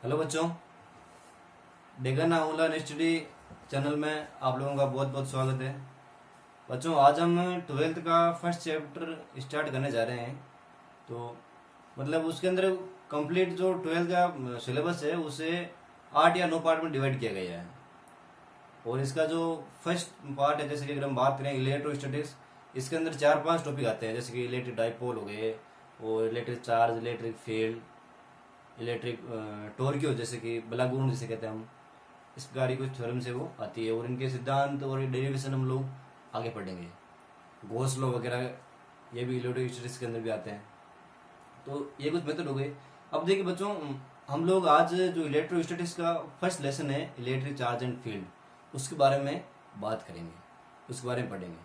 Hello बच्चों, डेगन online study channel में आप लोगों का बहुत बहुत स्वागत है। बच्चों, आज हम ट्वेल्थ का फर्स्ट चैप्टर स्टार्ट करने जा रहे हैं। तो मतलब उसके अंदर कंप्लीट जो ट्वेल्थ का सिलेबस है उसे 8 या 9 पार्ट में डिवाइड किया गया है। और इसका जो फर्स्ट पार्ट है, जैसे कि अगर हम बात करें इलेक्ट्रोस्टैटिक्स, इसके अंदर 4-5 टॉपिक आते हैं, जैसे कि इलेक्ट्रिक डाइपोल हो गए और electric charge, electric field, electric torque जैसे कि बलागुण जिसे कहते हैं हम, इस प्रकार की कुछ थ्योरम से वो आती है। और इनके सिद्धांत और डेरिवेशन हम लोग आगे पढ़ेंगे। गॉस लॉ वगैरह ये भी इलेक्ट्रोस्टैटिक्स के अंदर भी आते हैं। तो ये कुछ मेथड हो गए। अब देखिए बच्चों, हम लोग आज जो इलेक्ट्रोस्टैटिक्स का फर्स्ट लेसन है इलेक्ट्रिक चार्ज एंड फील्ड, उसके बारे में बात करेंगे, उसके बारे में पढ़ेंगे।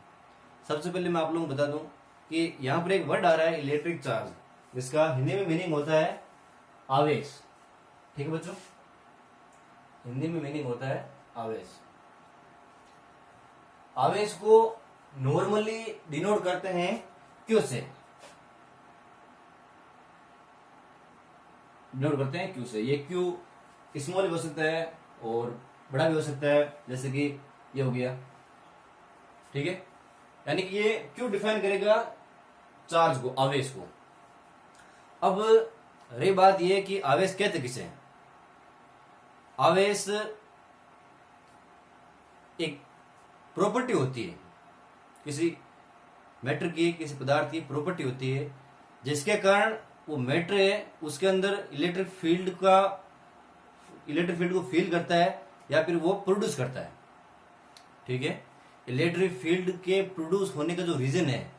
सबसे पहले मैं आप लोगों को बता दूं कि यहाँ पर एक वर्ड आ रहा है इलेक्ट्रिक चार्ज, जिसका हिंदी में मीनिंग होता है आवेश। ठीक है बच्चों, हिंदी में मीनिंग होता है आवेश। आवेश को नॉर्मली डिनोट करते हैं क्यू से, डिनोट करते हैं क्यू से। ये क्यू स्मॉल भी हो सकता है और बड़ा भी हो सकता है, जैसे कि ये हो गया। ठीक है, यानी कि ये क्यू डिफाइन करेगा चार्ज को, आवेश को। अब रही बात यह कि आवेश कहते किसे हैं। आवेश एक प्रॉपर्टी होती है, किसी मैटर की, किसी पदार्थ की प्रॉपर्टी होती है, जिसके कारण वो मैटर है उसके अंदर इलेक्ट्रिक फील्ड को फील करता है या फिर वो प्रोड्यूस करता है। ठीक है, इलेक्ट्रिक फील्ड के प्रोड्यूस होने का जो रीजन है,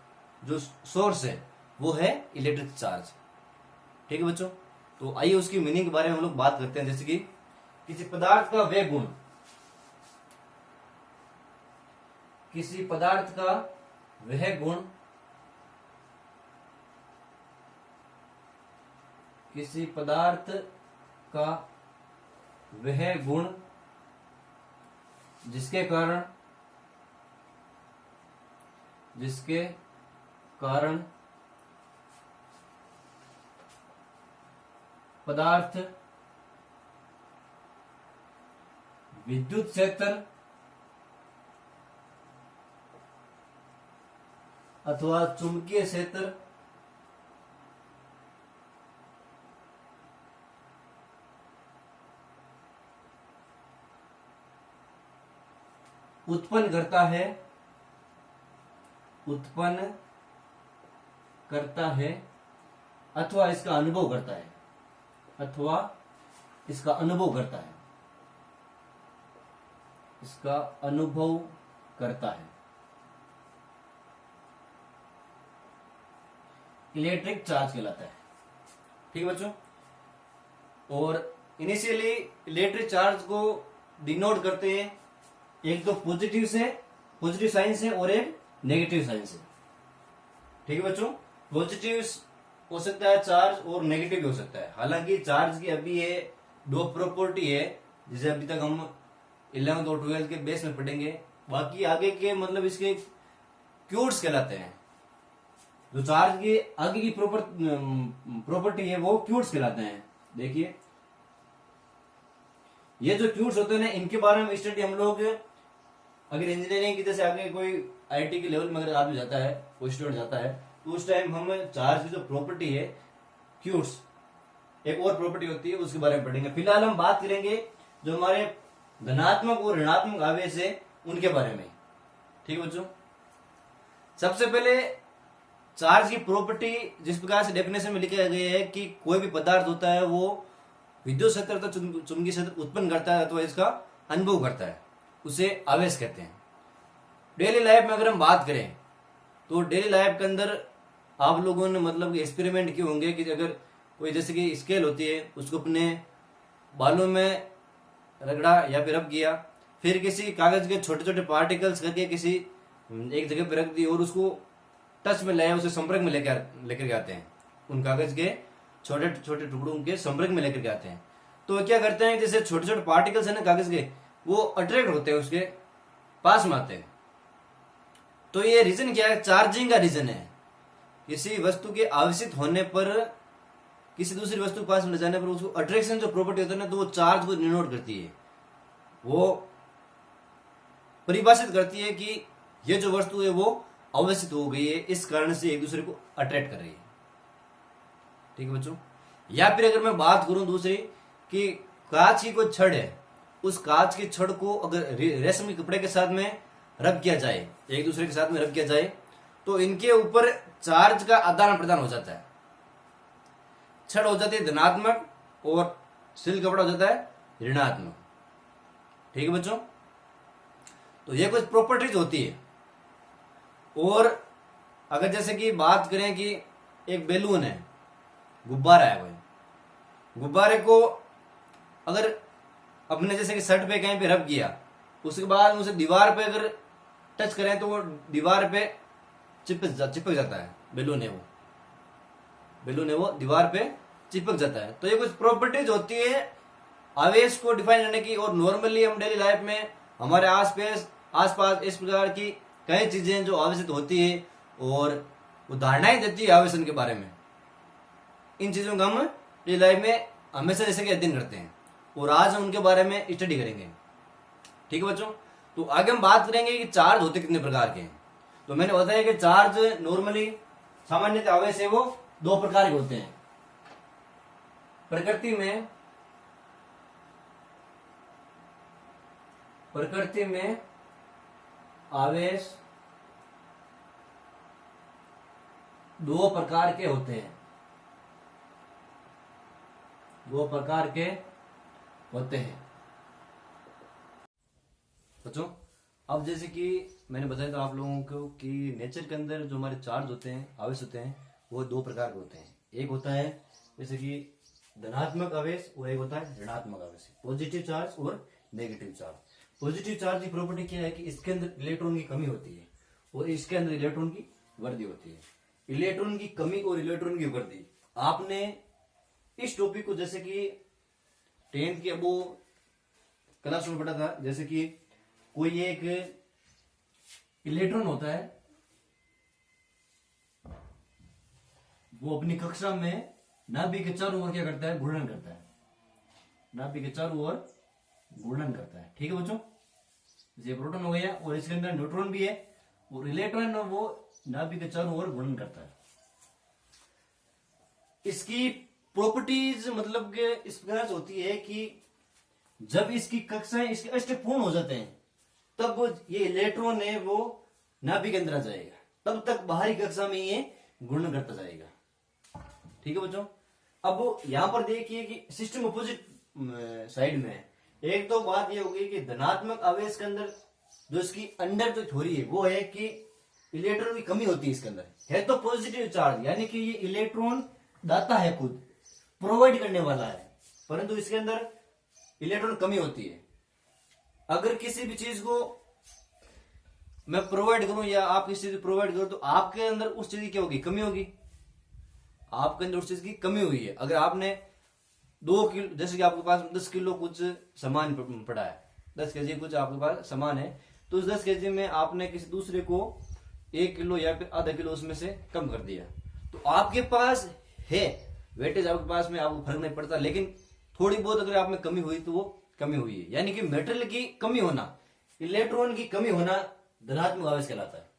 जो सोर्स है, वो है इलेक्ट्रिक चार्ज। ठीक है बच्चों, तो आइए उसकी मीनिंग के बारे में हम लोग बात करते हैं। जैसे कि किसी पदार्थ का वह गुण, किसी पदार्थ का वह गुण, किसी पदार्थ का वह गुण जिसके कारण पदार्थ विद्युत क्षेत्र अथवा चुंबकीय क्षेत्र उत्पन्न करता है अथवा इसका अनुभव करता है, इसका अनुभव करता है, इलेक्ट्रिक चार्ज कहलाता है। ठीक है बच्चों, और इनिशियली इलेक्ट्रिक चार्ज को डिनोट करते हैं एक तो पॉजिटिव साइन से और एक नेगेटिव साइन से। ठीक है बच्चों, पॉजिटिव हो सकता है चार्ज और नेगेटिव भी हो सकता है। हालांकि चार्ज की अभी ये दो प्रॉपर्टी है, जिसे अभी तक हम 11th और 12th के बेस में पढ़ेंगे। बाकी आगे के मतलब इसके क्यूट्स कहलाते हैं। जो चार्ज की आगे की प्रॉपर्टी है वो क्यूट्स कहलाते हैं। देखिए, ये जो क्यूट्स होते हैं ना, इनके बारे में स्टडी हम लोग अगर इंजीनियरिंग की, जैसे आगे कोई आईटी के लेवल में अगर आदमी जाता है, कोई स्टूडेंट जाता है, तो उस टाइम हम चार्ज की जो प्रॉपर्टी है क्यूट्स, एक और प्रॉपर्टी होती है, उसके बारे में पढ़ेंगे। फिलहाल हम बात करेंगे जो हमारे धनात्मक और ऋणात्मक आवेश है उनके बारे में। ठीक है बच्चों, सबसे पहले चार्ज की प्रॉपर्टी जिस प्रकार से डेफिनेशन में लिखा गया है कि कोई भी पदार्थ होता है वो विद्युत क्षेत्र तो चुंबकीय क्षेत्र उत्पन्न करता है अथवा इसका अनुभव करता है, उसे आवेश कहते हैं। डेली लाइफ में अगर हम बात करें तो डेली लाइफ के अंदर आप लोगों ने मतलब एक्सपेरिमेंट किए होंगे कि अगर कोई जैसे कि स्केल होती है, उसको अपने बालों में रगड़ा या फिर रब किया, फिर किसी कागज के छोटे छोटे पार्टिकल्स करके किसी एक जगह पर रख दी और उसको टच में लाया, उसे संपर्क में लेकर के आते हैं। उन कागज के छोटे छोटे टुकड़ों के संपर्क में लेकर के आते हैं। तो क्या करते हैं, जैसे छोटे छोटे पार्टिकल्स है ना कागज के, वो अट्रैक्ट होते हैं, उसके पास में आते हैं। तो ये रीजन क्या है, चार्जिंग का रीजन है। किसी वस्तु के आवेशित होने पर किसी दूसरी वस्तु के पास ले जाने पर उसको अट्रैक्शन जो प्रॉपर्टी होता है ना, तो वो चार्ज को डिनोट करती है, वो परिभाषित करती है कि ये जो वस्तु है वो अवस्थित हो गई है, इस कारण से एक दूसरे को अट्रैक्ट कर रही है। ठीक है बच्चों। या फिर अगर मैं बात करूं दूसरी कि कांच की कोई छड़ है, उस कांच की छड़ को अगर रेशम के कपड़े के साथ में रब किया जाए, एक दूसरे के साथ में रब किया जाए, तो इनके ऊपर चार्ज का आदान प्रदान हो जाता है। छड़ हो जाती है धनात्मक और सिल्क कपड़ा हो जाता है ऋणात्मक। ठीक है बच्चों। तो ये कुछ प्रॉपर्टीज होती है। और अगर जैसे कि बात करें कि एक बैलून है, गुब्बारा है, कोई गुब्बारे को अगर अपने जैसे कि शर्ट पे कहीं पे रब किया, उसके बाद उसे दीवार पे अगर टच करें तो वो दीवार पे चिपक जाता है। बैलून है वो दीवार पे चिपक जाता है। तो ये कुछ प्रॉपर्टीज होती है आवेश को डिफाइन करने की। और नॉर्मली हम डेली लाइफ में हमारे आसपास इस प्रकार की कई चीजें जो आवेशित होती है और उदाहरणाएं देती है आवेशन के बारे में। इन चीजों का हम डेली लाइफ में हमेशा जैसे कि अध्ययन करते हैं, और आज हम उनके बारे में स्टडी करेंगे। ठीक है बच्चों। तो आगे हम बात करेंगे कि चार्ज होते कितने प्रकार के हैं। तो मैंने बताया कि चार्ज नॉर्मली सामान्यतः आवेश है वो दो प्रकार के होते हैं। प्रकृति में आवेश दो प्रकार के होते हैं। बच्चों अब जैसे कि मैंने बताया था आप लोगों को कि नेचर के अंदर जो हमारे चार्ज होते हैं, आवेश होते हैं, वो दो प्रकार के होते हैं। एक होता है जैसे कि धनात्मक आवेश और एक होता है ऋणात्मक आवेश, पॉजिटिव चार्ज और नेगेटिव चार्ज। पॉजिटिव चार्ज की प्रॉपर्टी क्या है कि इसके अंदर इलेक्ट्रॉन की कमी होती है और इसके अंदर इलेक्ट्रॉन की वृद्धि होती है। इलेक्ट्रॉन की कमी और इलेक्ट्रॉन की वृद्धि, आपने इस टॉपिक को जैसे कि 10th के वो क्लास में पढ़ा था। जैसे कि कोई एक इलेक्ट्रॉन होता है, वो अपनी कक्षा में नाभिक के चारों ओर क्या करता है, घूर्णन करता है। नाभिक के चारों ओर घूर्णन करता है। ठीक है बच्चों। ये प्रोटॉन हो गया और इसके अंदर न्यूट्रॉन भी है, और इलेक्ट्रॉन वो नाभिक के चारों ओर घूर्णन करता है। इसकी प्रॉपर्टीज मतलब कि इस प्रकार से होती है कि जब इसकी कक्षाएं इसके अष्टक पूर्ण हो जाते हैं, तब वो ये इलेक्ट्रॉन है वो नाभिक के अंदर आ जाएगा, तब तक बाहरी कक्षा में ये घूर्णन करता जाएगा। ठीक है बच्चों। अब यहां पर देखिए कि सिस्टम अपोजिट साइड में एक तो बात ये होगी कि धनात्मक आवेश के अंदर जो इसकी अंडर जो थ्योरी है वो है कि इलेक्ट्रॉन की कमी होती है। इसके अंदर है तो पॉजिटिव चार्ज, यानी कि ये इलेक्ट्रॉन दाता है, खुद प्रोवाइड करने वाला है, परंतु इसके अंदर इलेक्ट्रॉन कमी होती है। अगर किसी भी चीज को मैं प्रोवाइड करूं या आप किसी चीज प्रोवाइड करो, तो आपके अंदर उस चीज की क्या होगी, कमी होगी। आपके अंदर उस चीज की कमी हुई है। अगर आपने 2 किलो, जैसे कि आपके पास 10 किलो कुछ सामान पड़ा है, 10 केजी कुछ आपके पास सामान है, तो उस 10 केजी में आपने किसी दूसरे को 1 किलो या फिर आधा किलो उसमें से कम कर दिया, तो आपके पास है वेटेज, आपके पास में आपको फर्क नहीं पड़ता। लेकिन थोड़ी बहुत अगर आप में कमी हुई तो वो कमी हुई है, यानी कि मेटेरियल की कमी होना, इलेक्ट्रॉन की कमी होना धनात्मक आवेश कहलाता है।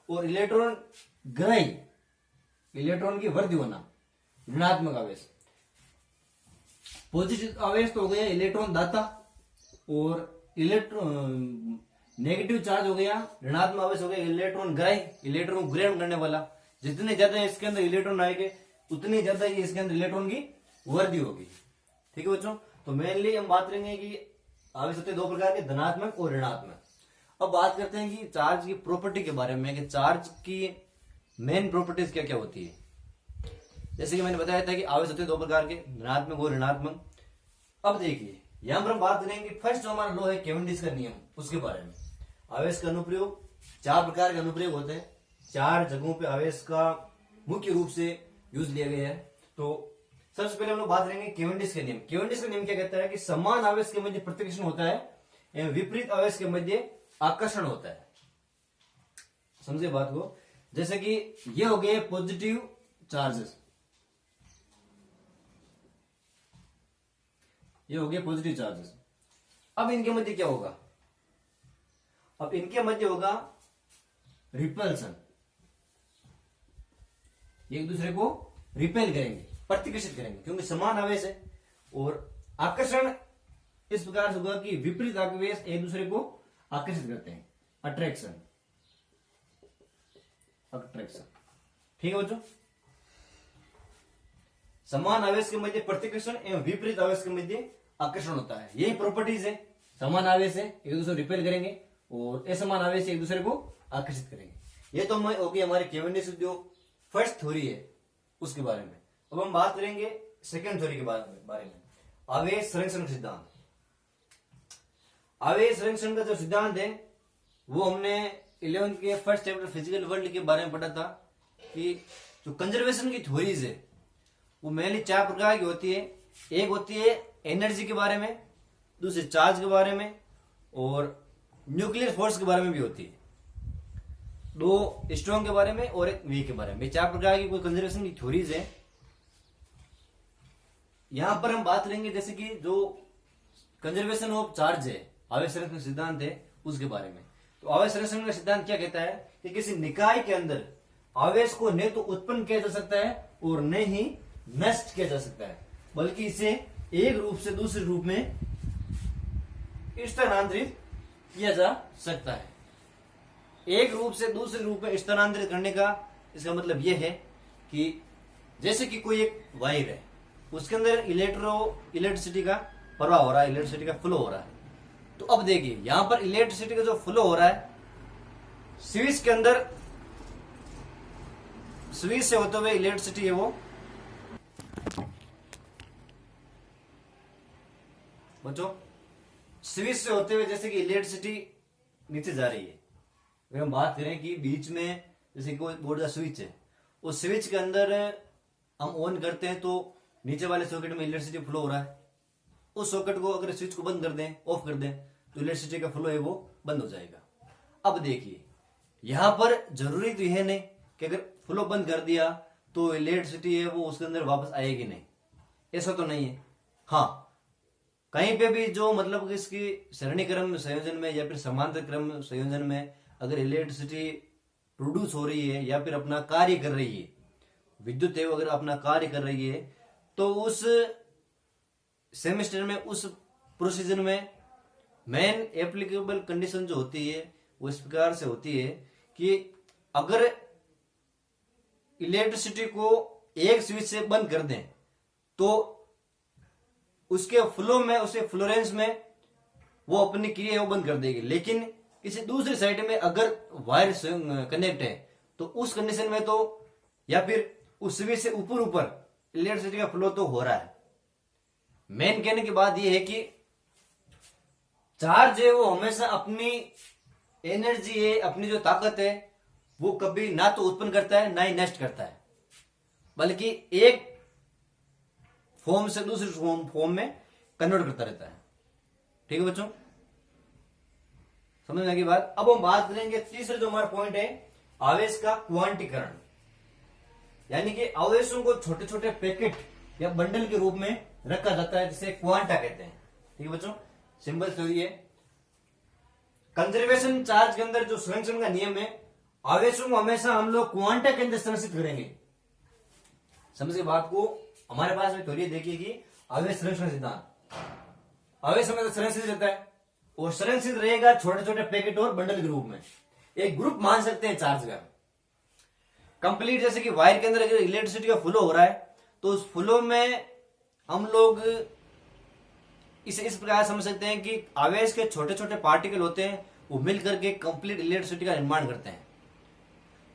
और इलेक्ट्रॉन ग्राही, इलेक्ट्रॉन की वृद्धि होना ऋणात्मक आवेश। पॉजिटिव आवेश तो हो गया इलेक्ट्रॉन दाता, और इलेक्ट्रॉन नेगेटिव चार्ज हो गया ऋणात्मक आवेश हो गया इलेक्ट्रॉन ग्राही, इलेक्ट्रॉन को ग्रहण करने वाला। जितने ज्यादा इसके अंदर इलेक्ट्रॉन आएंगे उतनी ज्यादा ही इसके अंदर इलेक्ट्रॉन की वृद्धि होगी। ठीक है बच्चों। तो मेनली हम बात करेंगे कि आवेश होते हैं 2 प्रकार के, धनात्मक और ऋणात्मक। अब बात करते हैं कि चार्ज की प्रॉपर्टी के बारे में, कि चार्ज की मेन प्रॉपर्टीज क्या क्या होती है। जैसे कि मैंने बताया था कि आवेश होते हैं 2 प्रकार के, धनात्मक और ऋणात्मक। अब देखिए यहां पर हम बात करेंगे फर्स्ट जो हमारा लॉ है केवेंडिश का नियम, उसके बारे में। आवेश का अनुप्रयोग 4 प्रकार के अनुप्रयोग होते हैं, 4 जगहों पे आवेश का मुख्य रूप से यूज लिया गया है। तो सबसे पहले हम लोग बात करेंगे केवेंडिश का नियम। केवेंडिश का नियम क्या कहता है कि समान आवेश के मध्य प्रतिकर्षण होता है एवं विपरीत आवेश के मध्य आकर्षण होता है। समझे बात को। जैसे कि ये हो गए पॉजिटिव चार्जेस, ये हो गया पॉजिटिव चार्जेस। अब इनके मध्य क्या होगा, अब इनके मध्य होगा रिपल्सन, एक दूसरे को रिपेल करेंगे, प्रतिकर्षित करेंगे, क्योंकि समान आवेश है। और आकर्षण इस प्रकार से होगा कि विपरीत आवेश एक दूसरे को आकर्षित करते हैं, अट्रैक्शन, अट्रैक्शन। ठीक है बच्चों, समान आवेश के मध्य प्रतिकर्षण एवं विपरीत आवेश के मध्य आकर्षण होता है। यही प्रॉपर्टीज है, समान आवेश है एक दूसरे को रिपेल करेंगे और असमान आवेश एक दूसरे को आकर्षित करेंगे। ये तो होगी हमारे केवेंडिश जो फर्स्ट थ्योरी है उसके बारे में। अब हम बात करेंगे सेकेंड थ्योरी के बारे में, आवेश संरक्षण सिद्धांत। आवेश संरक्षण का जो सिद्धांत है वो हमने 11th के फर्स्ट चैप्टर फिजिकल वर्ल्ड के बारे में पढ़ा था कि जो कंजर्वेशन की थ्योरीज है वो मेनली 4 प्रकार की होती है। एक होती है एनर्जी के बारे में, दूसरी चार्ज के बारे में और न्यूक्लियर फोर्स के बारे में भी होती है। 2 स्ट्रॉन्ग के बारे में और एक वीक के बारे में। 4 प्रकार की कोई कंजर्वेशन की थ्योरीज है। यहां पर हम बात करेंगे जैसे कि जो कंजर्वेशन ऑफ चार्ज है, आवेश संरक्षण सिद्धांत है उसके बारे में। तो आवेश संरक्षण का सिद्धांत क्या कहता है कि किसी निकाय के अंदर आवेश को न तो उत्पन्न किया जा सकता है और न ही नष्ट किया जा सकता है, बल्कि इसे एक रूप से दूसरे रूप में स्थानांतरित किया जा सकता है। एक रूप से दूसरे रूप में स्थानांतरित करने का इसका मतलब यह है कि जैसे कि कोई एक वायर है, उसके अंदर इलेक्ट्रिसिटी का प्रवाह हो रहा है, इलेक्ट्रिसिटी का फ्लो हो रहा है। तो अब देखिए यहां पर इलेक्ट्रिसिटी का जो फ्लो हो रहा है स्विच के अंदर, स्विच से होते हुए इलेक्ट्रिसिटी है वो बच्चों, स्विच से होते हुए जैसे कि इलेक्ट्रिसिटी नीचे जा रही है। अगर हम बात करें कि बीच में जैसे कोई बोर्ड का स्विच है, उस स्विच के अंदर हम ऑन करते हैं तो नीचे वाले सॉकेट में इलेक्ट्रिसिटी फ्लो हो रहा है। उस सॉकेट को अगर स्विच को बंद कर दें, ऑफ कर दें, तो इलेक्ट्रिसिटी का फ्लो है वो बंद हो जाएगा। अब देखिए यहां पर जरूरी तो यह नहीं कि अगर फ्लो बंद कर दिया तो इलेक्ट्रिसिटी है वो उसके अंदर वापस आएगी नहीं, ऐसा तो नहीं है। हाँ, कहीं पे भी जो मतलब इसकी सरणी क्रम संयोजन में या फिर समांतर क्रम संयोजन में अगर इलेक्ट्रिसिटी प्रोड्यूस हो रही है या फिर अपना कार्य कर रही है, विद्युत है अगर अपना कार्य कर रही है, तो उस सेमेस्टर में उस प्रोसीजर में मेन एप्लीकेबल कंडीशन जो होती है वो इस प्रकार से होती है कि अगर इलेक्ट्रिसिटी को एक स्विच से बंद कर दें तो उसके फ्लो में, उसके फ्लोरेंस में वो अपनी क्रिया है वो बंद कर देगी। लेकिन किसी दूसरी साइड में अगर वायर कनेक्ट है तो उस कंडीशन में तो या फिर उस स्विच से ऊपर ऊपर इलेक्ट्रिसिटी का फ्लो तो हो रहा है। मेन कहने की बात यह है कि चार्ज है वो हमेशा अपनी एनर्जी है, अपनी जो ताकत है वो कभी ना तो उत्पन्न करता है ना ही नष्ट करता है, बल्कि एक फॉर्म से दूसरे फॉर्म में कन्वर्ट करता रहता है। ठीक है बच्चों, समझने की बात। अब हम बात करेंगे तीसरा जो हमारा पॉइंट है, आवेश का क्वांटीकरण, यानी कि आवेशों को छोटे छोटे पैकेट या बंडल के रूप में रखा जाता है, जिसे क्वांटा कहते हैं। ठीक है बच्चों, सिंबल तो ये कंजर्वेशन चार्ज के अंदर जो संरक्षण का नियम है, आवेशों को हमेशा हम लोग क्वांटा के अंदर संरक्षित करेंगे। समझिए बात को, हमारे पास में थ्योरी देखिए कि आवेश संरक्षण सिद्धांत, आवेश हमेशा संरक्षित रहता है और संरक्षित रहेगा छोटे छोटे पैकेट और बंडल के रूप में। एक ग्रुप मान सकते हैं चार्ज का कंप्लीट, जैसे कि वायर के अंदर अगर इलेक्ट्रिसिटी का फ्लो हो रहा है तो उस फ्लो में हम लोग इसे इस प्रकार समझ सकते हैं कि आवेश के छोटे छोटे पार्टिकल होते हैं, वो मिलकर के कंप्लीट इलेक्ट्रिसिटी का निर्माण करते हैं।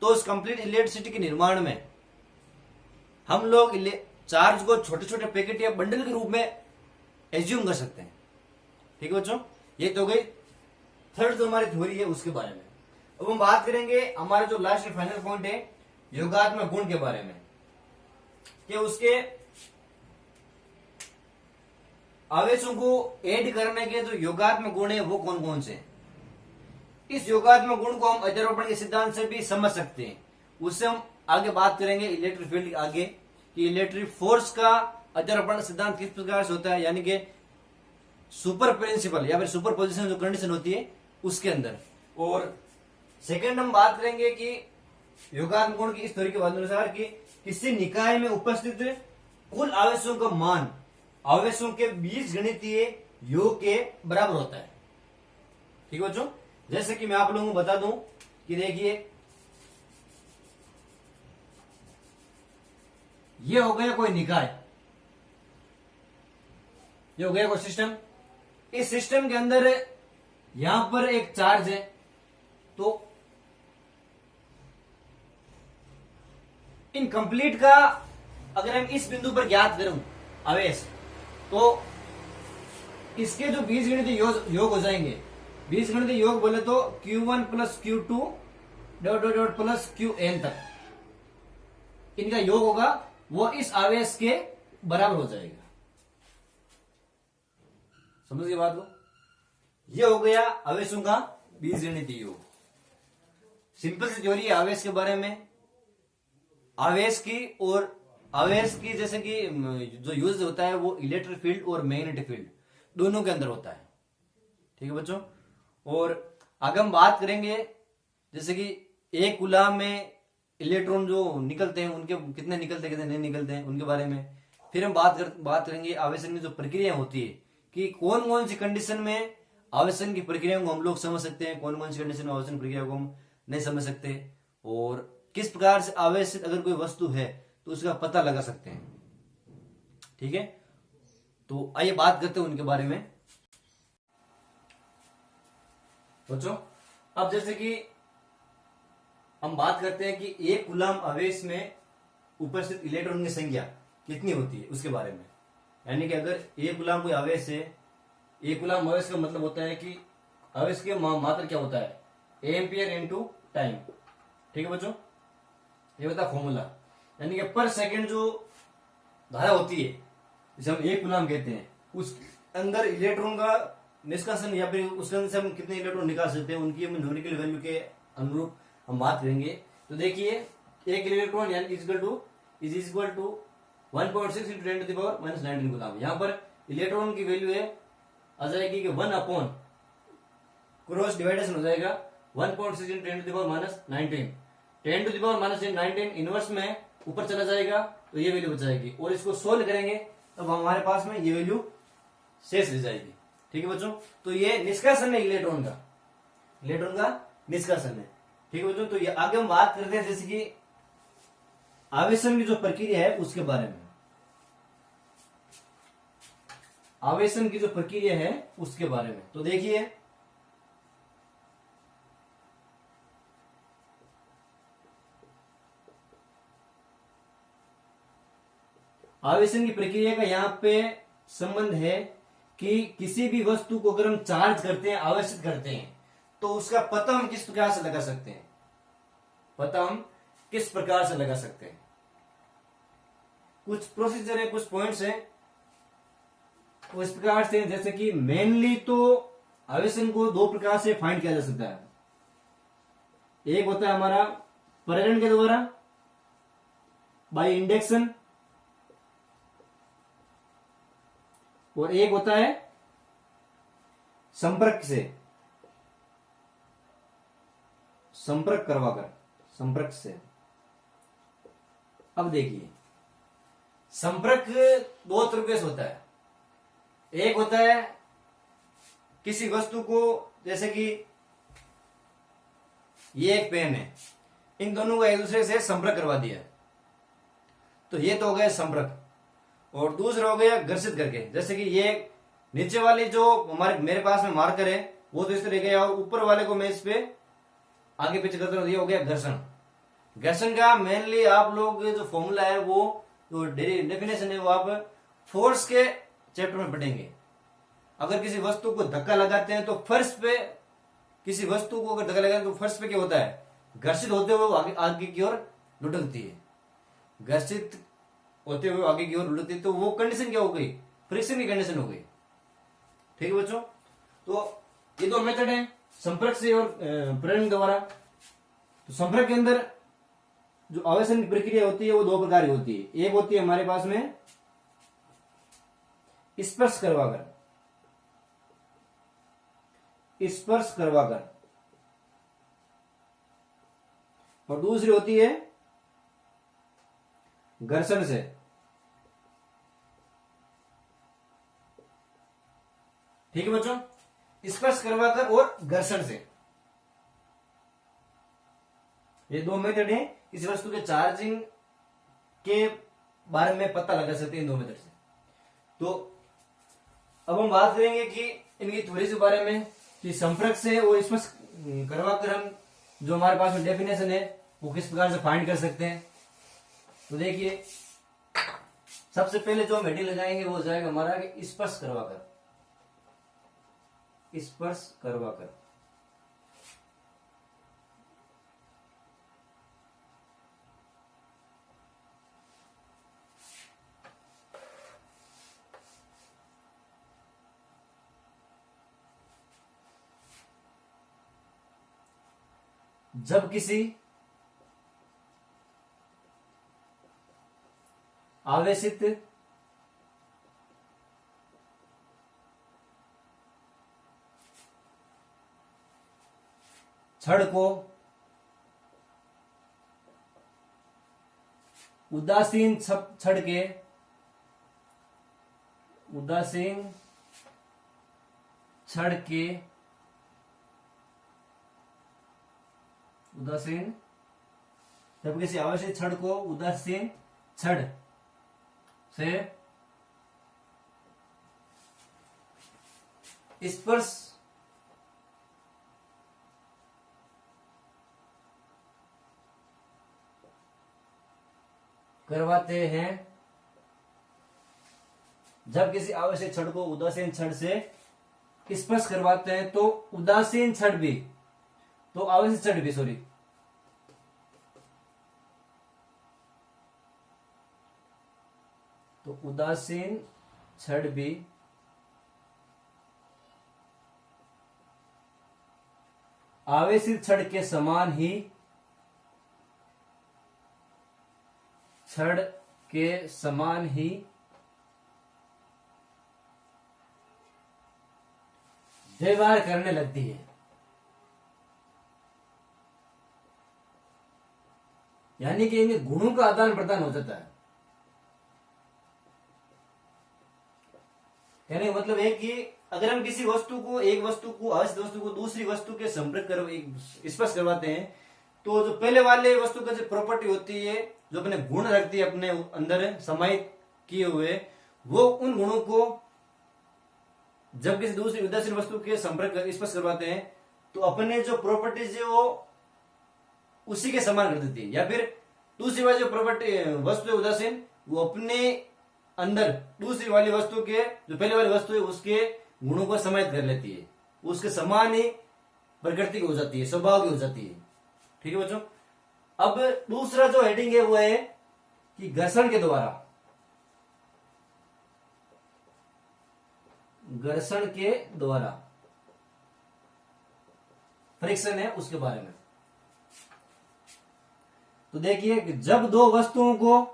तो उस कंप्लीट इलेक्ट्रिसिटी के निर्माण में हम लोग चार्ज को छोटे छोटे पैकेट या बंडल के रूप में एज्यूम कर सकते हैं। ठीक है बच्चों, ये तो गई थर्ड जो हमारी थ्योरी है उसके बारे में। अब हम बात करेंगे हमारे जो लास्ट फाइनल पॉइंट है योगात्मक गुण के बारे में, कि उसके आवेशों को ऐड करने के जो योगात्मक गुण है वो कौन कौन से हैं। इस योगात्मक गुण को हम अध्यारोपण के सिद्धांत से भी समझ सकते हैं। उससे हम आगे बात करेंगे इलेक्ट्रिक फील्ड आगे कि इलेक्ट्रिक फोर्स का अध्यारोपण सिद्धांत किस प्रकार से होता है, यानी कि सुपर प्रिंसिपल या फिर सुपर पोजिशन जो कंडीशन होती है उसके अंदर। और सेकंड हम बात करेंगे कि योगात्मक गुण की इस थ्योरी के अनुसार कि किसी निकाय में उपस्थित कुल आवेशों का मान आवेशों के बीज गणितीय योग के बराबर होता है। ठीक है बच्चों, जैसे कि मैं आप लोगों को बता दूं कि देखिए ये हो गया कोई निकाय, ये हो गया कोई सिस्टम। इस सिस्टम के अंदर यहां पर एक चार्ज है, तो इन कंप्लीट का अगर हम इस बिंदु पर ज्ञात करूं आवेश, तो इसके जो बीजगणितीय योग हो जाएंगे, बीजगणितीय योग बोले तो Q1 plus Q2 dot dot dot plus Qn तक इनका योग होगा, वो इस आवेश के बराबर हो जाएगा। समझ गए बात को? ये हो गया आवेशों का बीजगणितीय योग। सिंपल सी थ्योरी है आवेश के बारे में, आवेश की। और आवेश की जैसे कि जो यूज होता है वो इलेक्ट्रिक फील्ड और मैग्नेटिक फील्ड दोनों के अंदर होता है। ठीक है बच्चों, और आगे हम बात करेंगे जैसे कि एक कूलाम में इलेक्ट्रॉन जो निकलते हैं उनके कितने निकलते हैं कितने नहीं निकलते हैं उनके बारे में। फिर हम बात करेंगे आवेशन की जो प्रक्रिया होती है कि कौन कौन सी कंडीशन में आवेशन की प्रक्रिया को हम लोग समझ सकते हैं, कौन कौन सी कंडीशन में आवेशन प्रक्रिया को हम नहीं समझ सकते, और किस प्रकार से आवेशित अगर कोई वस्तु है तो उसका पता लगा सकते हैं। ठीक है, तो आइए बात करते हैं उनके बारे में बच्चों। अब जैसे कि हम बात करते हैं कि एक कूलाम आवेश में उपस्थित इलेक्ट्रॉन की संख्या कितनी होती है उसके बारे में। यानी कि अगर एक कूलाम कोई आवेश है, एक कूलाम आवेश का मतलब होता है कि आवेश की मात्रा क्या होता है, एम्पियर इनटू टाइम। ठीक है बच्चों, ये होता है फॉर्मूला। यानी कि पर सेकंड जो धारा होती है जिसे हम एक कूलाम कहते हैं, उस अंदर इलेक्ट्रॉन का निष्कासन या फिर उसके अंदर से हम कितने इलेक्ट्रॉन निकाल सकते हैं उनकी हम न्यूमेरिकल वैल्यू के अनुरूप हम बात करेंगे। तो देखिए एक इलेक्ट्रॉन यानी is equal to 1.6 into 10 to the power minus 19 coulomb. यहाँ पर इलेक्ट्रॉन की वैल्यू है आ जाएगी कि 1 अपॉन क्रॉस डिवाइडेशन हो जाएगा 1.6 into 10 to the power minus 19, 10 to the power minus 19 inverse में ऊपर चला जाएगा तो ये वैल्यू बच जाएगी। और इसको सोल्व करेंगे तब हमारे पास में ये वैल्यू शेष रह जाएगी। ठीक है बच्चों, तो ये निष्कासन है इलेक्ट्रॉन का निष्कासन है। ठीक है बच्चों, तो ये आगे हम बात करते हैं जैसे कि आवेशन की जो प्रक्रिया है उसके बारे में। आवेशन की जो प्रक्रिया है उसके बारे में तो देखिए आवेशन की प्रक्रिया का यहाँ पे संबंध है कि किसी भी वस्तु को अगर हम चार्ज करते हैं, आवेशित करते हैं, तो उसका पता हम किस प्रकार से लगा सकते हैं, कुछ प्रोसीजर है, कुछ पॉइंट्स है उस प्रकार से। जैसे कि मेनली तो आवेशन को दो प्रकार से फाइंड किया जा सकता है। एक होता है हमारा प्रेरण के द्वारा बाय इंडक्शन, और एक होता है संपर्क से। अब देखिए संपर्क दो तरीके से होता है। एक होता है किसी वस्तु को, जैसे कि ये एक पेन है, इन दोनों को एक दूसरे से संपर्क करवा दिया, तो ये तो हो गया संपर्क। और दूसरा हो गया घर्षित करके, जैसे कि ये नीचे वाली जो मेरे पास में मार्कर है वो तो इस तरह गया, और ऊपर वाले को मैं इस पे आगे पीछे करता हूं, ये हो गया घर्षण। घर्षण का मेनली आप लोग जो फॉर्मूला है वो जो डेफिनेशन है वो आप फोर्स के चैप्टर में पढ़ेंगे। अगर किसी वस्तु को धक्का लगाते हैं तो फर्श पे, किसी वस्तु को अगर धक्का लगाते हैं तो फर्श पे क्या होता है, घर्षित होते हुए वो आगे की ओर लुढ़कती है, घर्षित होते हुए आगे की ओर लुढ़कती है, तो वो कंडीशन क्या हो गई, फ्रिक्शन की कंडीशन हो गई। ठीक है बच्चों, तो ये दो मेथड है, संपर्क से और प्रेरण द्वारा। तो संपर्क के अंदर जो आवेशन की प्रक्रिया होती है वो दो प्रकार की होती है। एक होती है हमारे पास में स्पर्श करवाकर, स्पर्श करवाकर, और दूसरी होती है घर्षण से। ठीक है बच्चों, स्पर्श करवाकर और घर्षण से, ये दो मेथड है किसी वस्तु के चार्जिंग के बारे में पता लगा सकते हैं इन दो मेथड से। तो अब हम बात करेंगे कि इनकी थोड़ी सी बारे में कि संपर्क से और स्पर्श करवाकर हम जो हमारे पास में डेफिनेशन है वो किस प्रकार से फाइंड कर सकते हैं। तो देखिए, सबसे पहले जो हम हेडिंग लगाएंगे वो जाएगा हमारा कि स्पर्श करवाकर, स्पर्श करवाकर। जब किसी आवेशित छड़ को उदासीन छड़ के जब किसी आवेशित छड़ को उदासीन छड़ से स्पर्श करवाते हैं, जब किसी आवेशित छड़ को उदासीन छड़ से स्पर्श करवाते हैं तो उदासीन छड़ भी, तो आवेशित छड़ भी, सॉरी, तो उदासीन छड़ भी आवेशित छड़ के समान ही व्यवहार करने लगती है। यानी कि इनके गुणों का आदान प्रदान हो जाता है। कहने का मतलब है कि अगर हम किसी वस्तु को, एक वस्तु को, आवेशित वस्तु को दूसरी वस्तु के संपर्क कर स्पर्श करवाते हैं तो जो पहले वाले वस्तु का जो प्रॉपर्टी होती है, जो अपने गुण रखती है अपने अंदर समाहित किए हुए, वो उन गुणों को जब किसी दूसरी उदासीन वस्तु के संपर्क स्पर्श करवाते हैं तो अपने जो प्रॉपर्टीज है वो उसी के समान कर देती है, या फिर दूसरी वाली जो प्रॉपर्टी वस्तु है उदासीन, वो अपने अंदर दूसरी वाली वस्तु के, जो पहले वाली वस्तु है उसके गुणों को समाहित कर लेती है, उसके समान ही प्रकृति की हो जाती है, स्वभाव की हो जाती है। ठीक है बच्चों, अब दूसरा जो हेडिंग है वो है कि घर्षण के द्वारा, फ्रिक्शन है उसके बारे में। तो देखिए कि जब दो वस्तुओं को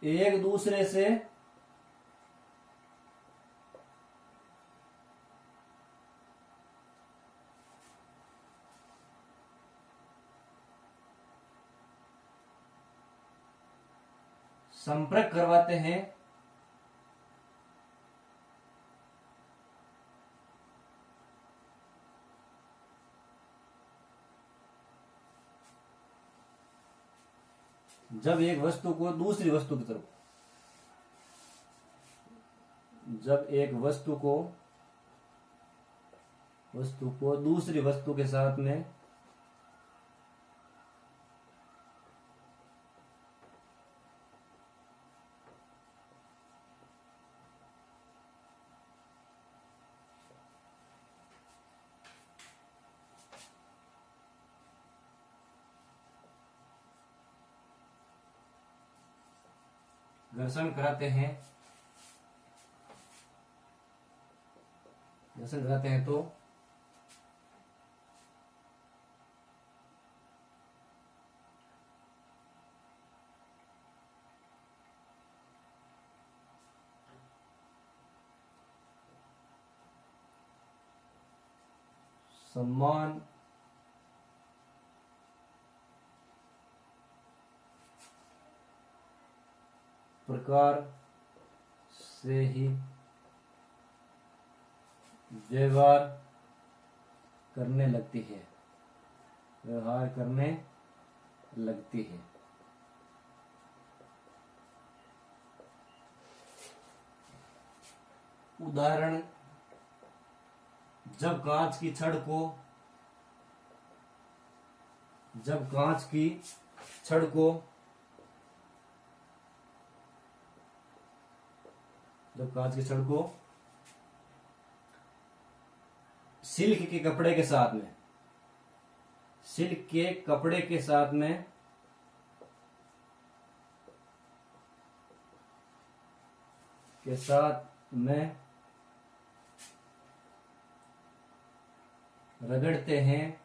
एक दूसरे से संपर्क करवाते हैं जब एक वस्तु को दूसरी वस्तु की तरफ, जब एक वस्तु को दूसरी वस्तु के साथ में घर्षण कराते हैं तो समान प्रकार से ही व्यवहार करने लगती है, व्यवहार करने लगती है। उदाहरण, जब कांच की छड़ को जब कांच की छड़ को जब कांच की छड़ को सिल्क के कपड़े के साथ में सिल्क के कपड़े के साथ में रगड़ते हैं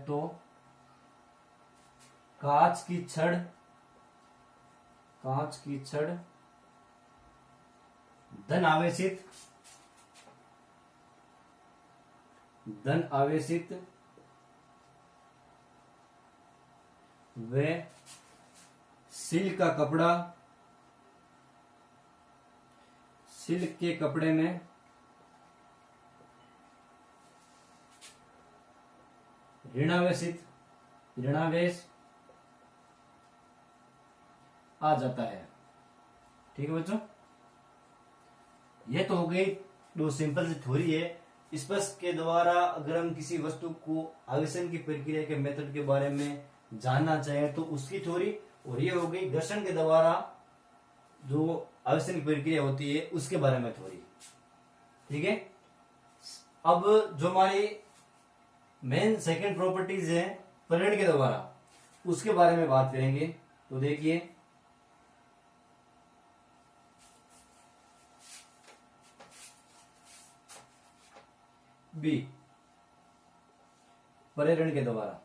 तो कांच की छड़ धन आवेशित व सिल्क के कपड़े में ऋणावेश आ जाता है। ठीक है बच्चों, ये तो हो गई दो सिंपल सी थ्योरी है। स्पर्श के द्वारा अगर हम किसी वस्तु को आवेशन की प्रक्रिया के मेथड के बारे में जानना चाहें तो उसकी थ्योरी, और ये हो गई घर्षण के द्वारा जो आवेशन की प्रक्रिया होती है उसके बारे में थ्योरी। ठीक है, अब जो हमारी मेन सेकंड प्रॉपर्टीज है परिण के द्वारा, उसके बारे में बात करेंगे। तो देखिए, बी, परिण के द्वारा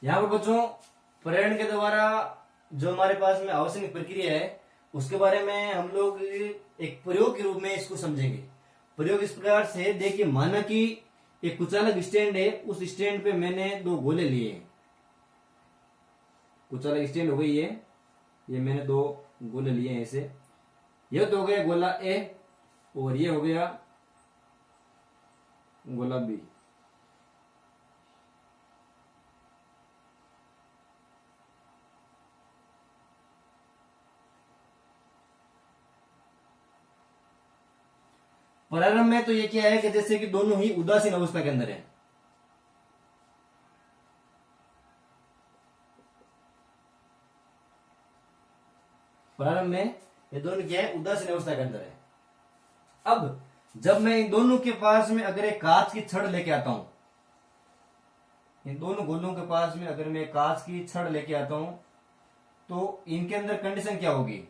यहां पर बच्चों परिण के द्वारा जो हमारे पास में आवेशन की प्रक्रिया है उसके बारे में हम लोग एक प्रयोग के रूप में इसको समझेंगे। प्रयोग इस प्रकार से, देखिए माना कि एक कुचालक स्टैंड है, उस स्टैंड पे मैंने दो गोले लिए हैं। कुचालक स्टैंड हो गई ये मैंने दो गोले लिए हैं ऐसे। यह तो हो गया गोला ए और ये हो गया गोला बी। प्रारंभ में तो ये क्या है कि जैसे कि दोनों ही उदासीन अवस्था के अंदर है। प्रारंभ में ये दोनों क्या है, उदासीन अवस्था के अंदर है। अब जब मैं इन दोनों के पास में अगर एक कांच की छड़ लेके आता हूं, इन दोनों गोलों के पास में अगर मैं कांच की छड़ लेके आता हूं तो इनके अंदर कंडीशन क्या होगी,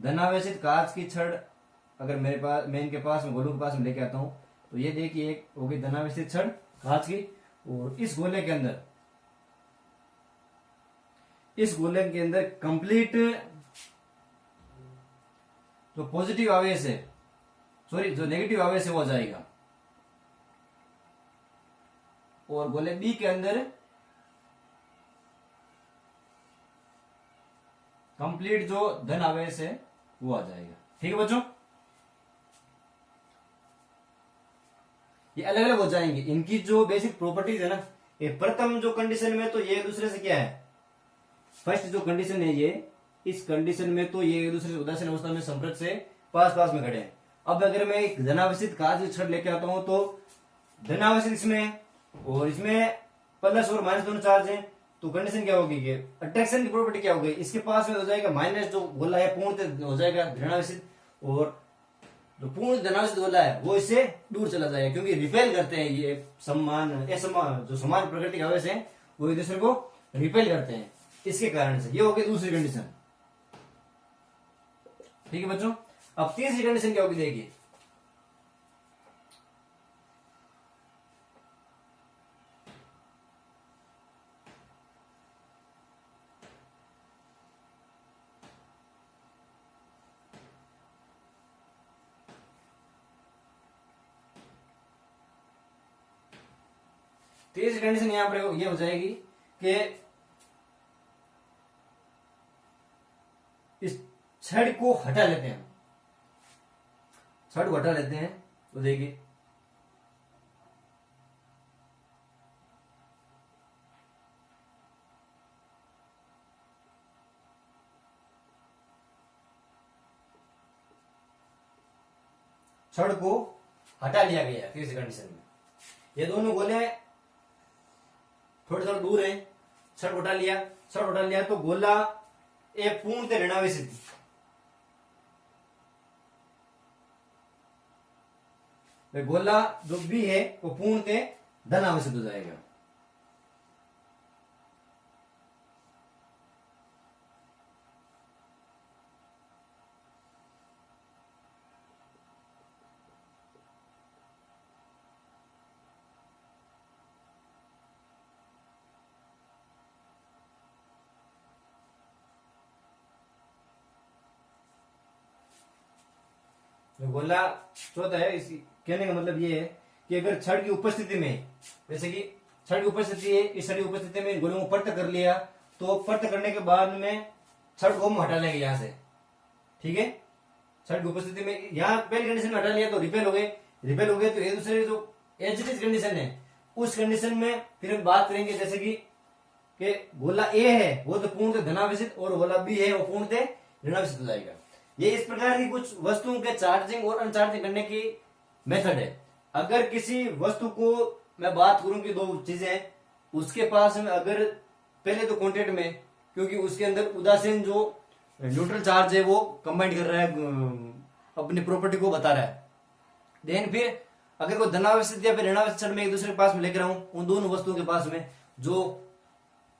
धनावेशित कांच की छड़ अगर मैं इनके पास में गोलों के पास में लेके आता हूं तो ये देखिए एक होगी धनावेशित छड़ कांच की, और इस गोले के अंदर कंप्लीट जो पॉजिटिव आवेश है, सॉरी जो नेगेटिव आवेश है वो जाएगा, और गोले बी के अंदर कंप्लीट जो धन आवेश है वो आ जाएगा। ठीक है बच्चों, ये अलग अलग हो जाएंगे। इनकी जो बेसिक प्रॉपर्टीज है ना, ये प्रथम जो कंडीशन में तो ये एक दूसरे से क्या है, फर्स्ट जो कंडीशन है ये, इस कंडीशन में तो ये एक दूसरे से उदासीन अवस्था में संपर्क से पास पास में खड़े हैं। अब अगर मैं एक धनावेशित कांच की छड़ लेके आता हूं तो धनावेशित इसमें और इसमें प्लस और माइनस दोनों चार्ज हैं, तो कंडीशन क्या होगी कि अट्रैक्शन की प्रॉपर्टी क्या होगी, इसके पास में हो जाएगा माइनस जो गोला है पूर्ण हो जाएगा धनावेशित, और जो पूर्ण धनावेशित गोला है वो इससे दूर चला जाएगा, क्योंकि रिपेल करते हैं ये जो समान प्रकृति के आवेश है वो एक दूसरे को रिपेल करते हैं, इसके कारण से। ये हो गई दूसरी कंडीशन। ठीक है बच्चों, अब तीसरी कंडीशन क्या होगी देखिए, तीसरी कंडीशन यहां पर ये हो जाएगी कि इस छड़ को हटा लेते हैं, छड़ को हटा लेते हैं तो देखिए छड़ को हटा लिया गया है तीसरी कंडीशन में। ये दोनों गोले थोड़े थोड़े दूर है, छड़ उठा लिया, छड़ उठा लिया तो गोला एक पूर्णतः ऋणावेशित, गोला जो भी है वो पूर्णतः धनावेशित हो जाएगा। गोला चौथा है, इसी कहने का मतलब ये है कि अगर छड़ की उपस्थिति में, जैसे कि छड़ की उपस्थिति है, इस छड़ की उपस्थिति में गोलों को पर्त कर लिया तो पर्त करने के बाद में छड़ को हम हटा लेंगे यहां से, ठीक है। छड़ की उपस्थिति में यहां पहली कंडीशन में हटा लिया तो रिपेल हो गए, रिपेल हो गए तो एक दूसरे जो एज इट इज कंडीशन है उस कंडीशन में फिर हम बात करेंगे, जैसे कि गोला ए है वो तो पूर्णतः धनावेशित और गोला बी है वो पूर्णतः ऋणावेशित हो जाएगा। ये इस प्रकार की कुछ वस्तुओं के चार्जिंग और अनचार्जिंग करने की मेथड है। अगर किसी वस्तु को मैं बात करूं कि दो चीजें उसके पास में, अगर पहले तो कॉन्टेक्ट में, क्योंकि उसके अंदर उदासीन जो न्यूट्रल चार्ज है वो कंबाइंड कर रहा है, अपनी प्रॉपर्टी को बता रहा है। देन फिर अगर कोई धनावेशित या फिर ऋणावेशित छड़ में एक दूसरे के पास में लेकर आऊं, उन दोनों वस्तुओं के पास में जो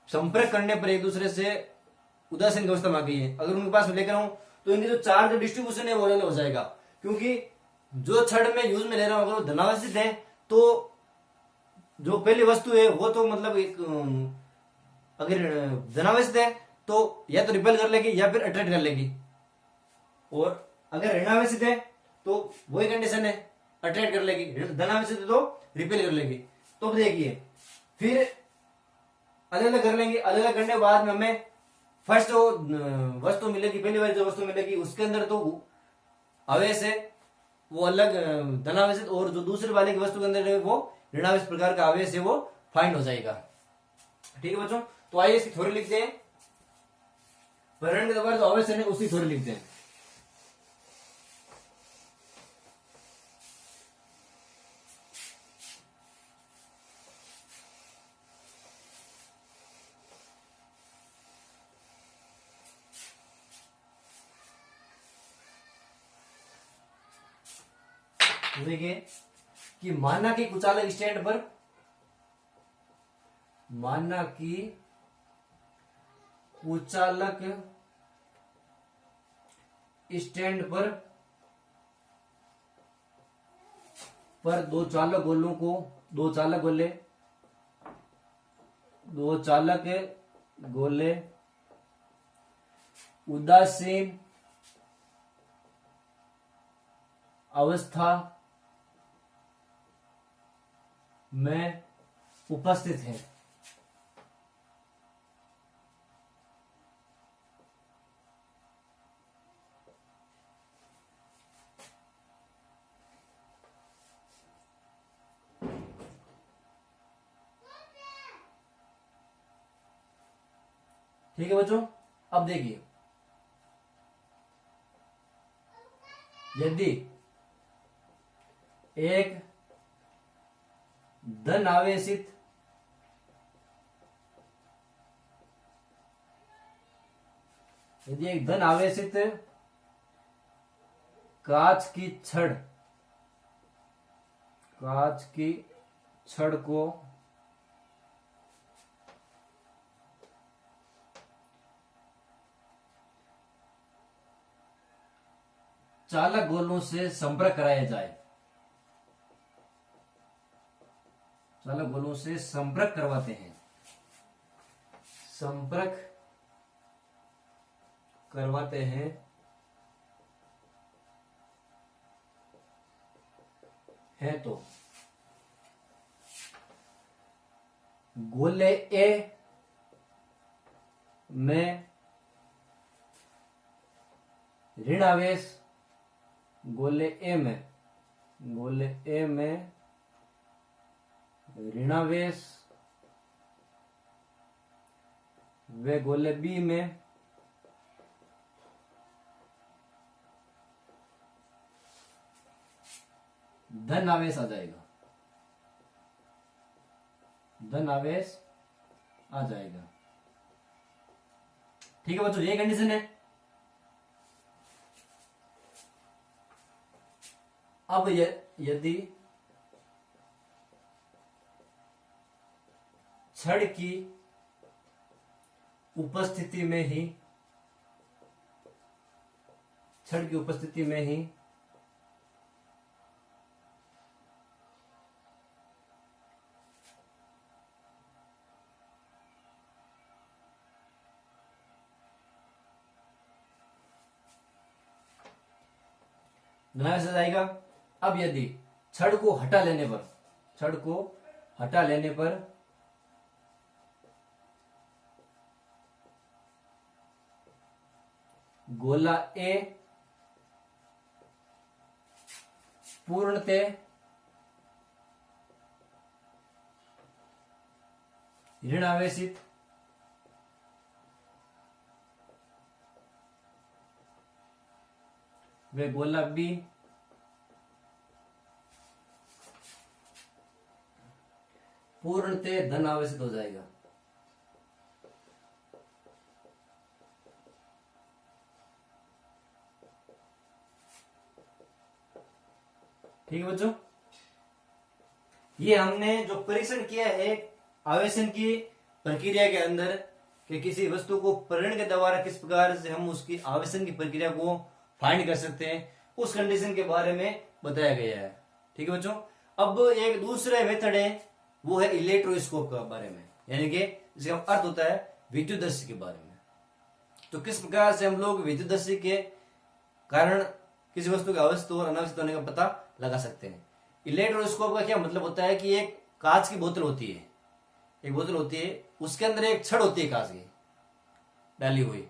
संपर्क करने पर एक दूसरे से उदासीन अवस्था में आ गई है, अगर उनके पास में लेकर आऊं तो इनकी जो चार्ज डिस्ट्रीब्यूशन है वो अलग हो जाएगा। क्योंकि जो छड़ में यूज में ले रहा हूं अगर वो धनावेशित है तो जो पहली वस्तु है वो तो मतलब एक अगर धनावेशित है तो या तो रिपेल कर लेगी या फिर अट्रैक्ट कर लेगी, और अगर ऋणावेशित है तो वही कंडीशन है, अट्रैक्ट कर लेगी, धनावेशित है तो रिपेल कर लेगी। तो देखिए फिर अलग अलग कर लेंगे, अलग अलग करने के बाद में हमें फर्स्ट जो वस्तु मिलेगी, पहली बार जो वस्तु मिलेगी उसके अंदर तो आवेश है वो अलग धनावेशित, और जो दूसरे वाले की वस्तु के अंदर है वो ऋणावेशित प्रकार का आवेश है वो फाइंड हो जाएगा। ठीक है बच्चों, तो आइए इसकी थ्योरी लिखते हैं। परिणाम के द्वारा जो आवेश है उसकी थ्योरी लिखते हैं। देखिए कि माना कि कुचालक स्टैंड पर, माना कि कुचालक स्टैंड पर दो चालक गोलों को, दो चालक गोले उदासीन अवस्था में उपस्थित है। ठीक है बच्चों, अब देखिए यदि एक धन आवेशित कांच की छड़ को चालक गोलों से संपर्क कराया जाए, चालक गोलों से संपर्क करवाते हैं, संपर्क करवाते हैं है तो गोले ए में ऋण आवेश, गोले ए में ऋणावेश व गोले बी में धन आवेश आ जाएगा, धन आवेश आ जाएगा। ठीक है बच्चों, ये कंडीशन है। अब यदि छड़ की उपस्थिति में ही धनावेश आ जाएगा। अब यदि छड़ को हटा लेने पर गोला ए पूर्णतः ऋण आवेशित वे गोला बी पूर्णतः धन आवेशित हो जाएगा। ठीक है बच्चों, ये हमने जो परीक्षण किया है आवेशन की प्रक्रिया के अंदर कि किसी वस्तु को प्रेरण के द्वारा किस प्रकार से हम उसकी आवेशन की प्रक्रिया को फाइंड कर सकते हैं, उस कंडीशन के बारे में बताया गया है। ठीक है बच्चों, अब एक दूसरा मेथड है, वो है इलेक्ट्रोस्कोप के बारे में, यानी कि इसका अर्थ होता है विद्युतदर्शी के बारे में। तो किस प्रकार से हम लोग विद्युतदर्शी के कारण किसी वस्तु के अवस्थित और अनावस्थित होने का पता लगा सकते हैं। इलेक्ट्रोस्कोप का क्या मतलब होता है कि एक कांच की बोतल होती है, उसके अंदर एक छड़ होती है कांच की डाली हुई।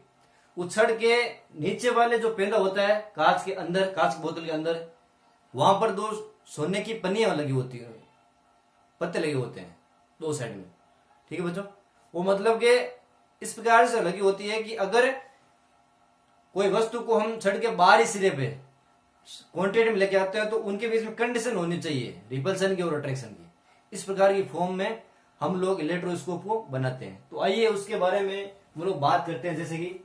उस छड़ के नीचे वाले जो पेंदा होता है कांच की बोतल के अंदर, वहां पर दो सोने की पन्नियां लगी होती है, पत्ते लगे होते हैं दो साइड में। ठीक है बच्चों, वो मतलब कि इस प्रकार से लगी होती है कि अगर कोई वस्तु को हम छड़ के बाहरी सिरे पे क्वांटिटी में लेके आते हैं तो उनके बीच में कंडीशन होनी चाहिए रिपल्सन की और अट्रैक्शन की। इस प्रकार की फॉर्म में हम लोग इलेक्ट्रोस्कोप को बनाते हैं। तो आइए उसके बारे में हम लोग बात करते हैं। जैसे कि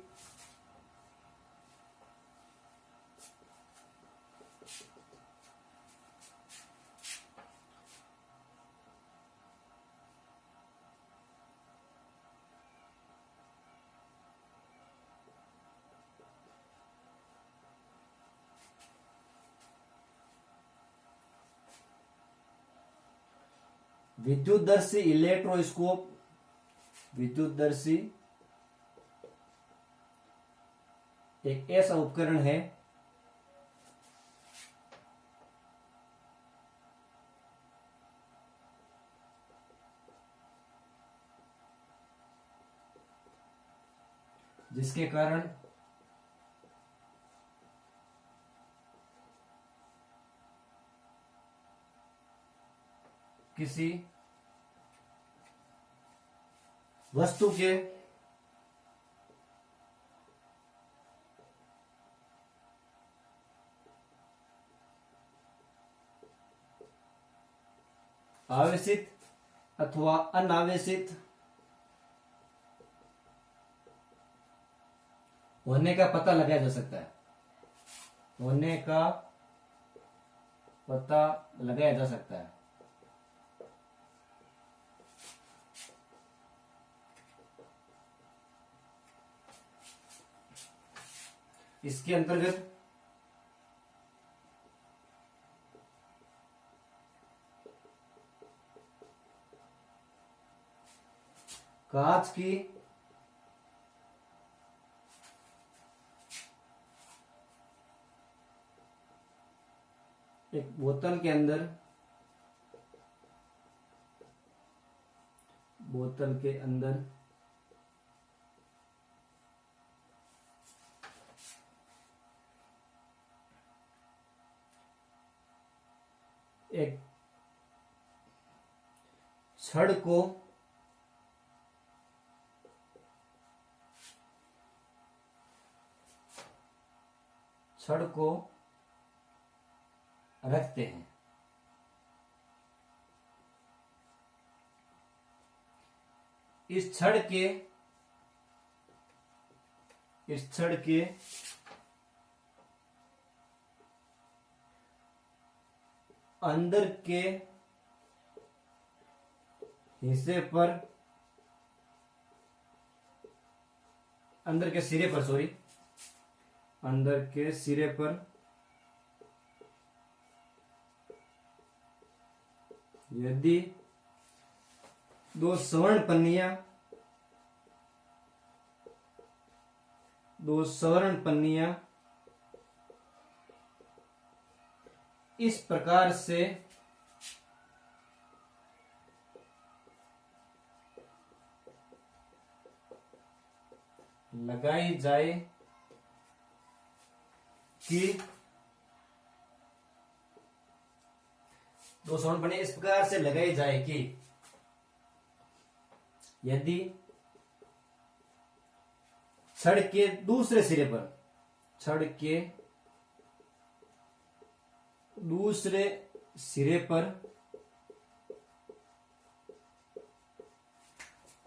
विद्युतदर्शी इलेक्ट्रोस्कोप, विद्युतदर्शी एक ऐसा उपकरण है जिसके कारण किसी वस्तु के आवेशित अथवा अनावेशित होने का पता लगाया जा सकता है, होने का पता लगाया जा सकता है। इसके अंतर्गत कांच की एक बोतल के अंदर बोतल के अंदर एक छड़ को रखते हैं। इस छड़ के अंदर के हिस्से पर, अंदर के सिरे पर यदि दो स्वर्ण पन्नियां इस प्रकार से लगाई जाए कि दो स्वर्ण पन्नियां इस प्रकार से लगाई जाए कि यदि छड़ के दूसरे सिरे पर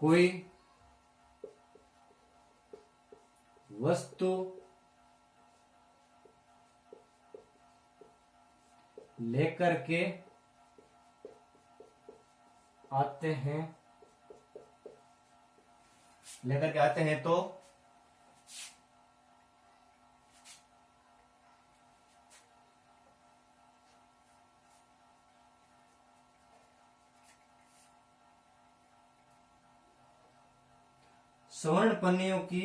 कोई वस्तु लेकर के आते हैं तो स्वर्ण पन्नियों की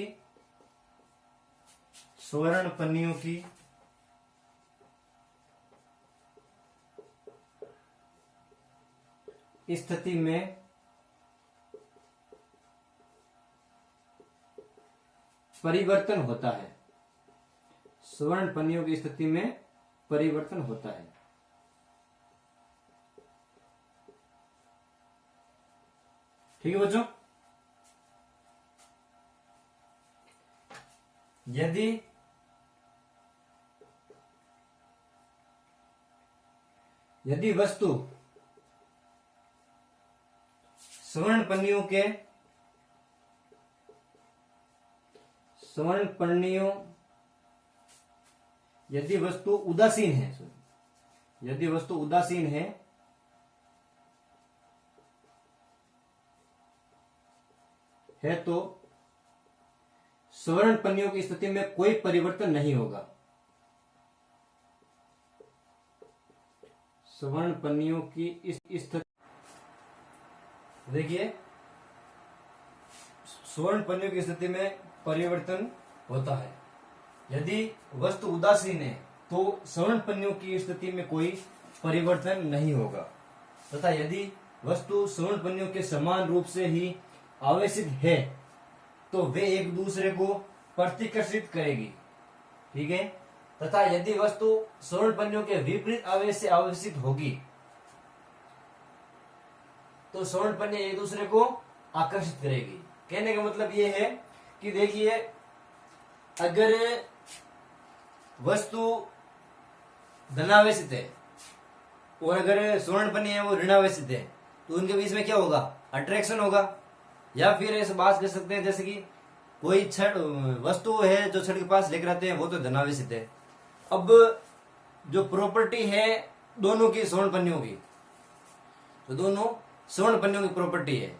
स्थिति में परिवर्तन होता है। स्वर्ण पन्नियों की स्थिति में परिवर्तन होता है। ठीक है बच्चों, यदि वस्तु स्वर्ण पन्नियों यदि वस्तु उदासीन है तो स्वर्ण पन्नियों की स्थिति में कोई परिवर्तन नहीं होगा। स्वर्ण पन्नियों की स्थिति, देखिए स्वर्ण पन्नियों की स्थिति में परिवर्तन होता है। यदि वस्तु उदासीन है तो स्वर्ण पन्नियों की स्थिति में कोई परिवर्तन नहीं होगा, तथा यदि वस्तु स्वर्ण पन्नियों के समान रूप से ही आवेशित है तो वे एक दूसरे को प्रतिकर्षित करेगी। ठीक है, तथा यदि वस्तु स्वर्ण पन्नियों के विपरीत आवेश से आवेशित होगी तो स्वर्ण पन्नी एक दूसरे को आकर्षित करेगी। कहने का मतलब ये है कि देखिए, अगर वस्तु धनावेशित है और अगर स्वर्ण पन्नी है वो ऋणावेशित है तो उनके बीच में क्या होगा, अट्रैक्शन होगा। या फिर ऐसे बात कर सकते हैं जैसे कि कोई छड़ वस्तु है जो छड़ के पास लेकर आते हैं वो तो धनावेशित है। अब जो प्रॉपर्टी है दोनों की स्वर्ण पन्नियों की, तो दोनों स्वर्ण पन्नियों की प्रॉपर्टी है,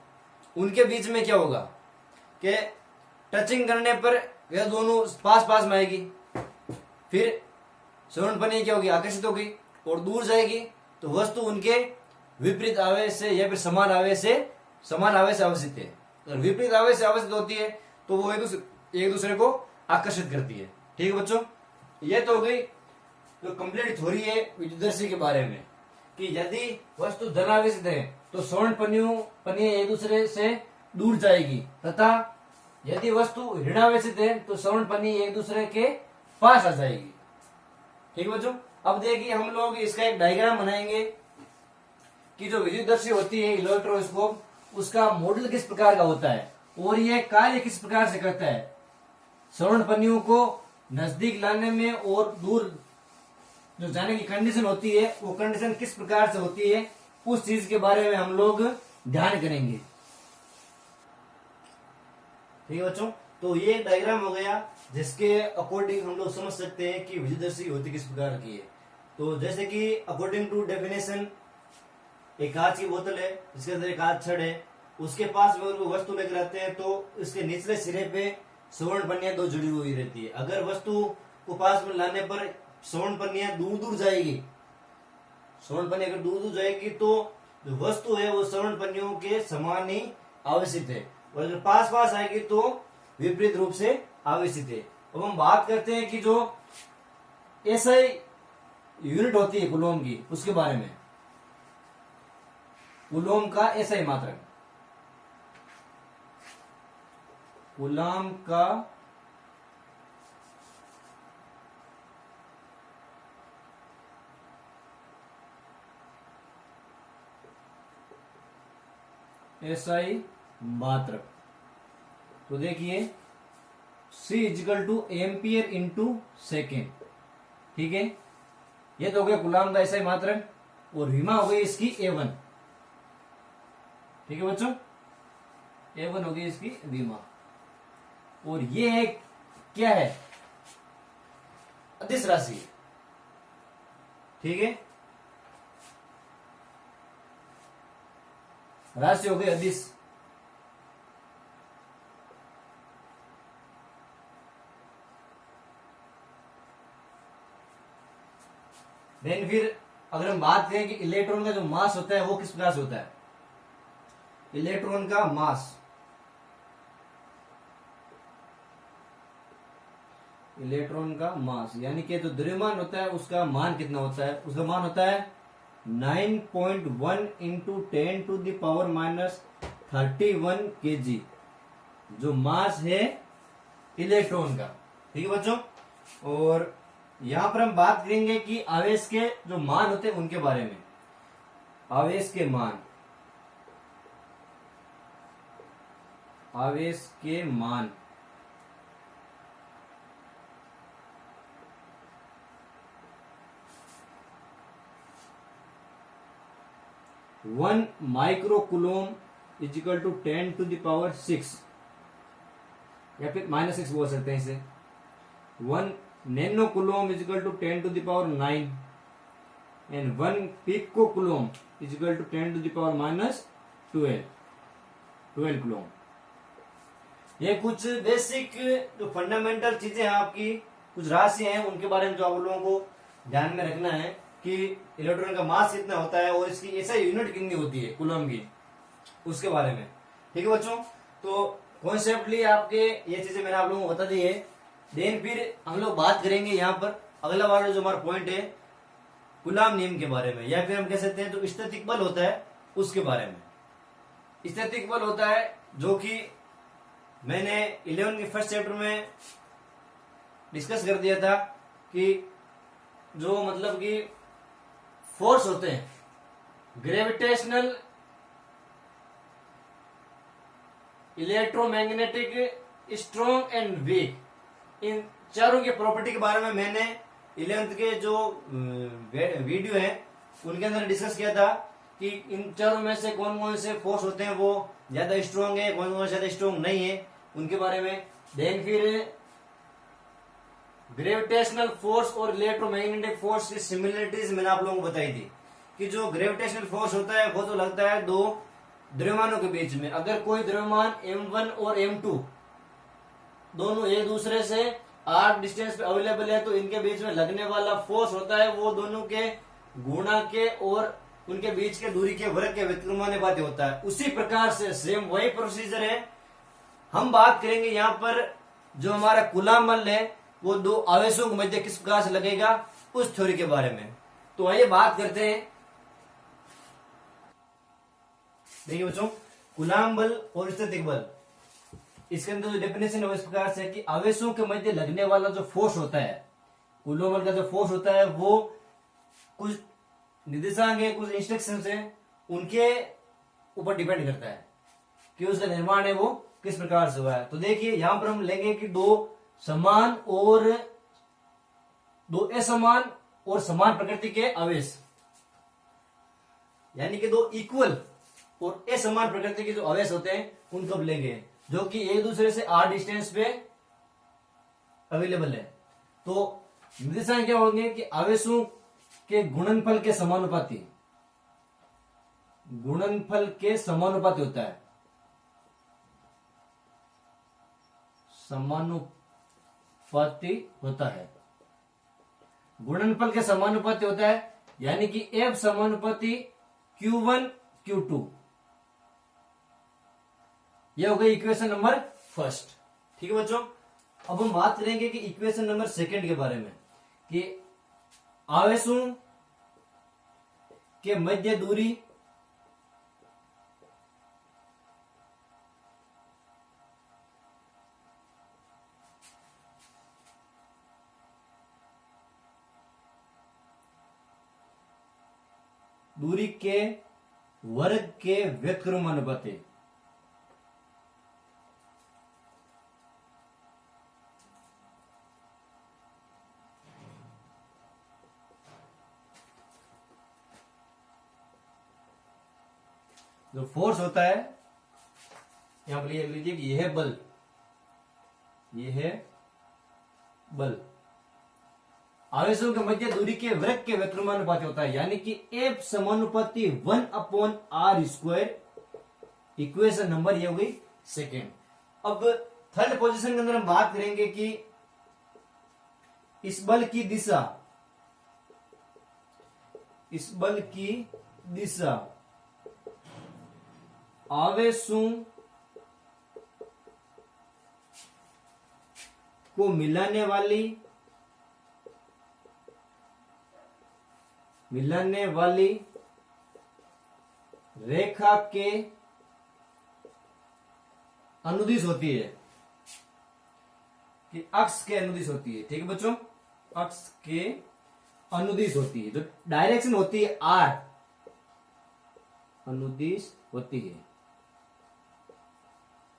उनके बीच में क्या होगा कि टचिंग करने पर यह दोनों पास में आएगी, फिर स्वर्ण पन्नी क्या होगी, आकर्षित होगी और दूर जाएगी तो वस्तु उनके विपरीत आवेश से या फिर समान आवेश से आवेशित है। अगर विपरीत आवेश से आवेशित होती है तो वो एक दूसरे को आकर्षित करती है। ठीक है बच्चों, ये तो हो गई जो कंप्लीट थ्योरी है विद्युदर्शी के बारे में कि यदि वस्तु धनावेशित है तो स्वर्ण पन्नियां एक दूसरे से दूर जाएगी, तथा यदि वस्तु ऋणावेशित है तो स्वर्ण पन्नी एक दूसरे के पास आ जाएगी। ठीक बच्चों, अब देखिए हम लोग इसका एक डायग्राम बनाएंगे कि जो विद्युतदर्शी होती है इलेक्ट्रोस्कोप, उसका मॉडल किस प्रकार का होता है और यह कार्य किस प्रकार से करता है। स्वर्ण पन्नियों को नजदीक लाने में और दूर जो जाने की कंडीशन होती है वो कंडीशन किस प्रकार से होती है, उस चीज के बारे में हम लोग ध्यान करेंगे। ठीक है बच्चों, तो ये डायग्राम हो गया जिसके अकॉर्डिंग हम लोग समझ सकते हैं कि विद्युतदर्शी होती किस प्रकार की है। तो जैसे कि अकॉर्डिंग टू डेफिनेशन एक कांच की बोतल है जिसके अंदर एक कांच छड़ है, उसके पास में अगर वो वस्तु लेकर आते हैं तो इसके निचले सिरे पे स्वर्ण पन्नियां दो जुड़ी हुई रहती है। अगर वस्तु को पास में लाने पर स्वर्ण पन्नियां दूर दूर जाएगी, स्वर्ण पन्नी अगर दूर दूर जाएगी तो जो वस्तु है वो स्वर्ण पन्नियों के समान ही आवेशित है, और अगर पास पास आएगी तो विपरीत रूप से आवेशित है। अब हम बात करते हैं कि जो एसआई यूनिट होती है कूलॉम की, उसके बारे में। कूलॉम का एसआई मात्रक, कूलॉम का एसआई मात्रक, तो देखिए C is equal to ampere into second. ठीक है, ये तो हो गया कूलॉम का एसआई मात्रक, और विमा हो गई इसकी A1। ठीक है बच्चों, A1 हो गई इसकी विमा, और ये एक क्या है, अदिश राशि है। ठीक है, राशि हो गई अदिश। देन फिर अगर हम बात करें कि इलेक्ट्रॉन का जो मास होता है वो किस प्रकार से होता है। इलेक्ट्रॉन का मास, इलेक्ट्रॉन का मास यानी कि जो द्रव्यमान होता है उसका मान कितना होता है, उसका मान होता है 9.1 into 10 to the power minus 31 kg, जो मास है इलेक्ट्रॉन का। ठीक है बच्चों, और यहां पर हम बात करेंगे कि आवेश के जो मान होते हैं उनके बारे में। आवेश के मान, आवेश के मान one micro coulomb equal to 10 to the power 6, या फिर -6 बोल सकते हैं इसे। 1 nano coulomb equal to 10 to the power 9, and 1 pico coulomb equal to 10 to the power -12 coulomb. ये कुछ बेसिक जो फंडामेंटल चीजें हैं आपकी, कुछ राशि हैं, उनके बारे में जो आप लोगों को ध्यान में रखना है कि इलेक्ट्रॉन का मास कितना होता है और इसकी ऐसा यूनिट कितनी होती है कूलम की, उसके बारे में। ठीक है बच्चों, तो कॉन्सेप्टली आपके ये चीजें मैंने आप लोगों को बता दी है। देन फिर हम लोग बात करेंगे यहाँ पर अगला वाला जो हमारा पॉइंट है कूलम नियम के बारे में, या फिर हम कह सकते हैं जो स्थैतिक बल होता है उसके बारे में। स्थैतिक बल होता है जो कि मैंने 11 के फर्स्ट चैप्टर में डिस्कस कर दिया था कि जो मतलब कि फोर्स होते हैं, gravitational, electromagnetic, strong and weak, इन चारों के प्रॉपर्टी के बारे में मैंने 11th के जो वीडियो है उनके अंदर डिस्कस किया था कि इन चारों में से कौन कौन से फोर्स होते हैं वो ज्यादा स्ट्रॉन्ग है, कौन कौन ज्यादा स्ट्रॉन्ग नहीं है, उनके बारे में। देन फिर ग्रेविटेशनल फोर्स और इलेक्ट्रोमैग्नेटिक फोर्स की सिमिलरिटीज मैंने आप लोगों को बताई थी कि जो ग्रेविटेशनल फोर्स होता है वो तो लगता है दो द्रव्यमानों के बीच में। अगर कोई द्रव्यमान M1 और M2 दोनों एक दूसरे से r डिस्टेंस पे अवेलेबल है तो इनके बीच में लगने वाला फोर्स होता है वो दोनों के गुणा के और उनके बीच के दूरी के वर्ग के व्यतिक्रमानुपाती होता है। उसी प्रकार से सेम वही प्रोसीजर है। हम बात करेंगे यहाँ पर जो हमारा कूलम बल है वो दो आवेशों के मध्य किस प्रकार से लगेगा उस थ्योरी के बारे में। तो आइए बात करते हैं। देखिए बच्चों, कूलाम बल और स्टैटिक बल, इसके अंदर जो डेफिनेशन है वो इस प्रकार से कि आवेशों के मध्य लगने वाला जो फोर्स होता है, कूलॉम बल का जो फोर्स होता है वो कुछ निर्देशांक है, कुछ इंस्ट्रक्शंस है, उनके ऊपर डिपेंड करता है कि उसका निर्माण है वो किस प्रकार से हुआ है। तो देखिए यहां पर हम लेंगे कि दो समान और दो असमान और समान प्रकृति के आवेश, यानी कि दो इक्वल और असमान प्रकृति के जो आवेश होते हैं उनको लेंगे, जो कि एक दूसरे से r डिस्टेंस पे अवेलेबल है। तो निर्देशांक क्या होंगे कि आवेशों के गुणनफल के समानुपाती, गुणनफल के समानुपाती होता है, समानुपाती होता है, गुणनफल के समानुपाती होता है, यानी कि F समानुपाती Q1 Q2। यह हो गई इक्वेशन नंबर फर्स्ट। ठीक है बच्चों, अब हम बात करेंगे कि इक्वेशन नंबर सेकंड के बारे में, कि आवेशों के मध्य दूरी दूरी के वर्ग के व्यक्रमानुपाती, जो फोर्स होता है, यहां पर लिख लीजिए कि यह है बल, यह है बल, आवेशों के मध्य दूरी के वर्ग के व्यक्रमानुपाती होता है, यानी कि F समानुपाती 1/r²। इक्वेशन नंबर ये हो गई सेकेंड। अब थर्ड पोजीशन के अंदर हम बात करेंगे कि इस बल की दिशा, इस बल की दिशा आवेशों को मिलाने वाली रेखा के अनुदिश होती है, कि अक्ष के अनुदिश होती है। ठीक है बच्चों, अक्ष के अनुदिश होती है, जो डायरेक्शन होती है r, अनुदिश होती है।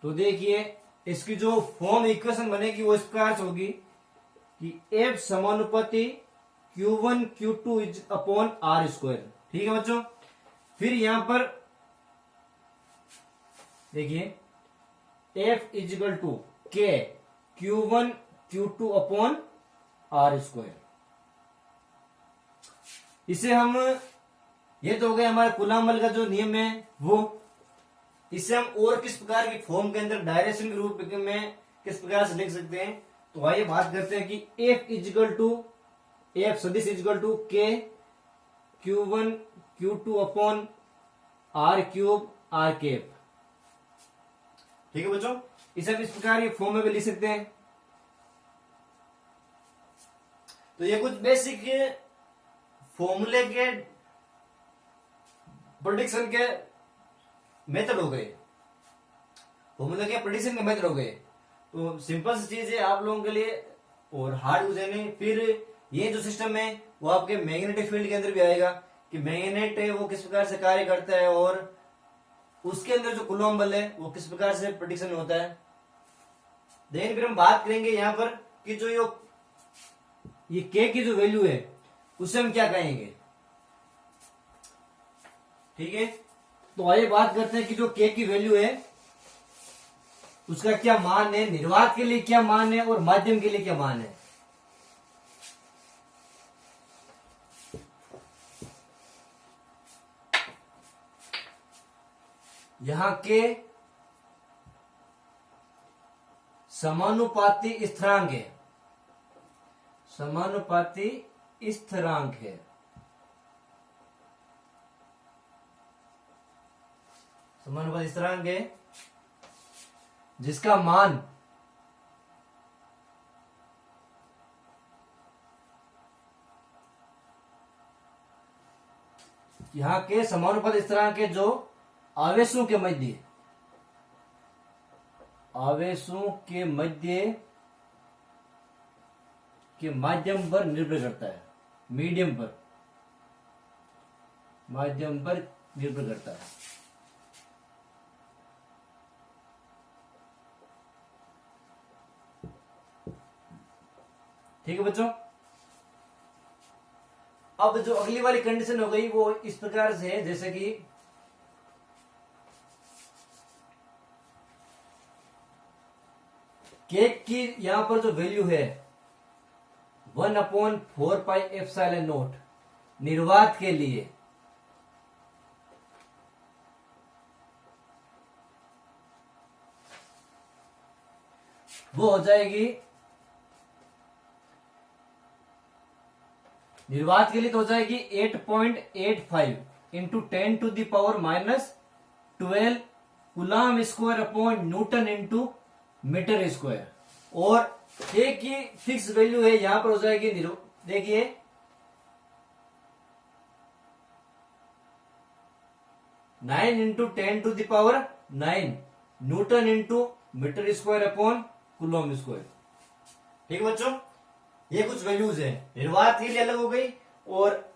तो देखिए इसकी जो फॉर्म इक्वेशन बनेगी वो इस प्रकार से होगी कि F समानुपाती Q1 Q2 is upon r²। ठीक है बच्चों, फिर यहां पर देखिए F is equal to K Q1 Q2 upon r²। इसे हम, ये तो हो गया हमारे कूलॉम बल का जो नियम है वो, इसे हम और किस प्रकार की फॉर्म के अंदर डायरेक्शन के रूप में किस प्रकार से लिख सकते हैं। तो आइए बात करते हैं कि F इजिकल टू F सदिश is equal to K Q1 Q2 upon r³ r²। ठीक है बच्चों, इसे हम इस प्रकार की फॉर्म में भी लिख सकते हैं। तो ये कुछ बेसिक फॉर्मूले के प्रेडिक्शन के मेथड हो गए, फॉर्मूला के प्रेडिक्शन के मेथड हो गए। तो सिंपल सी चीज है आप लोगों के लिए, और हार्ड यूज है नहीं। फिर ये जो सिस्टम है वो आपके मैग्नेटिक फील्ड के अंदर भी आएगा कि मैग्नेट है वो किस प्रकार से कार्य करता है, और उसके अंदर जो कूलॉम बल है वो किस प्रकार से प्रेडिक्शन होता है। देन फिर हम बात करेंगे यहाँ पर कि जो ये K की जो वैल्यू है उसे हम क्या कहेंगे। ठीक है, तो आइए बात करते हैं कि जो K की वैल्यू है उसका क्या मान है, निर्वात के लिए क्या मान है और माध्यम के लिए क्या मान है। यहां के समानुपाती स्थिरांक है, समानुपाती स्थिरांक है, समानुपाती स्थिरांक है जिसका मान यहां के समानुपाती स्थिरांक है जो आवेशों के मध्य, आवेशों के मध्य के माध्यम पर निर्भर करता है, मीडियम पर, माध्यम पर निर्भर करता है। ठीक है बच्चों। अब जो अगली वाली कंडीशन हो गई वो इस प्रकार से है, जैसे कि केक की यहां पर जो वैल्यू है 1/4πε0 निर्वात के लिए, वो हो जाएगी, निर्वात के लिए तो हो जाएगी 8.85 into 10⁻⁻12 coulomb square upon newton into metre square. और के की फिक्स वैल्यू है यहां पर हो जाएगी, देखिए 9 into 10⁹ newton into metre square upon coulomb square. ठीक है बच्चों, ये कुछ वैल्यूज है, निर्वात के लिए अलग हो गई, और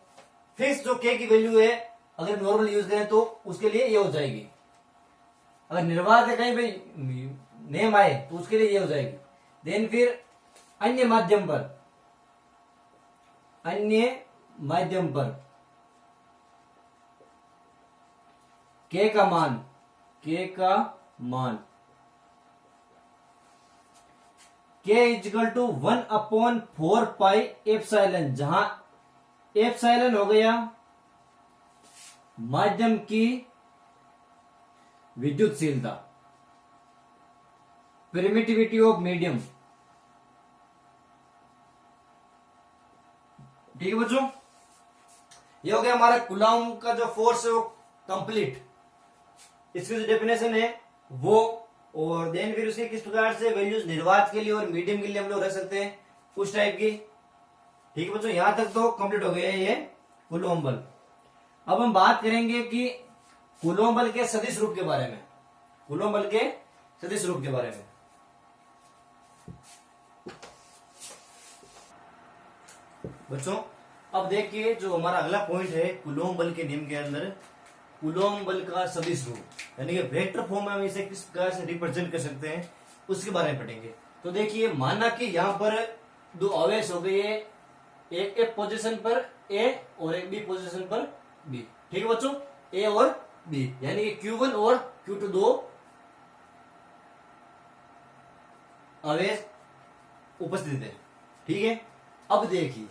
फिक्स जो के की वैल्यू है अगर नॉर्मल यूज करें तो उसके लिए ये हो जाएगी। अगर निर्वात है कहीं भाई नेम आए तो उसके लिए ये हो जाएगी। देन फिर अन्य माध्यम पर, अन्य माध्यम पर के का मान, के का मान के इजकल टू 1/4πε, जहां एप्सिलॉन हो गया माध्यम की विद्युतशीलता, परमिटिविटी ऑफ मीडियम। ठीक है बच्चों, ये हो गया हमारा कूलम का जो फोर्स है वो कंप्लीट, इसकी जो डेफिनेशन है वो, और देन फिर उसके किस प्रकार से वैल्यूज निर्वात के लिए और मीडियम के लिए हम लोग रख सकते हैं, उस टाइप की। ठीक है बच्चों, यहां तक तो कंप्लीट हो गया है ये कूलम बल। अब हम बात करेंगे कि कूलम बल के सदिश रूप के बारे में, कूलम बल के सदिश रूप के बारे में। बच्चों अब देखिए जो हमारा अगला पॉइंट है कूलम बल के नियम के अंदर, कूलम बल का सदिश रूप, यानी कि वेक्टर फॉर्म में हम इसे किस प्रकार से रिप्रेजेंट कर सकते हैं उसके बारे में पढ़ेंगे। तो देखिए माना कि यहाँ पर दो आवेश हो गए, एक पोजीशन पर ए और एक बी पोजीशन पर बी। ठीक है बच्चों, ए और बी, यानी कि Q1 और Q2 दो आवेश उपस्थित है। ठीक है, अब देखिए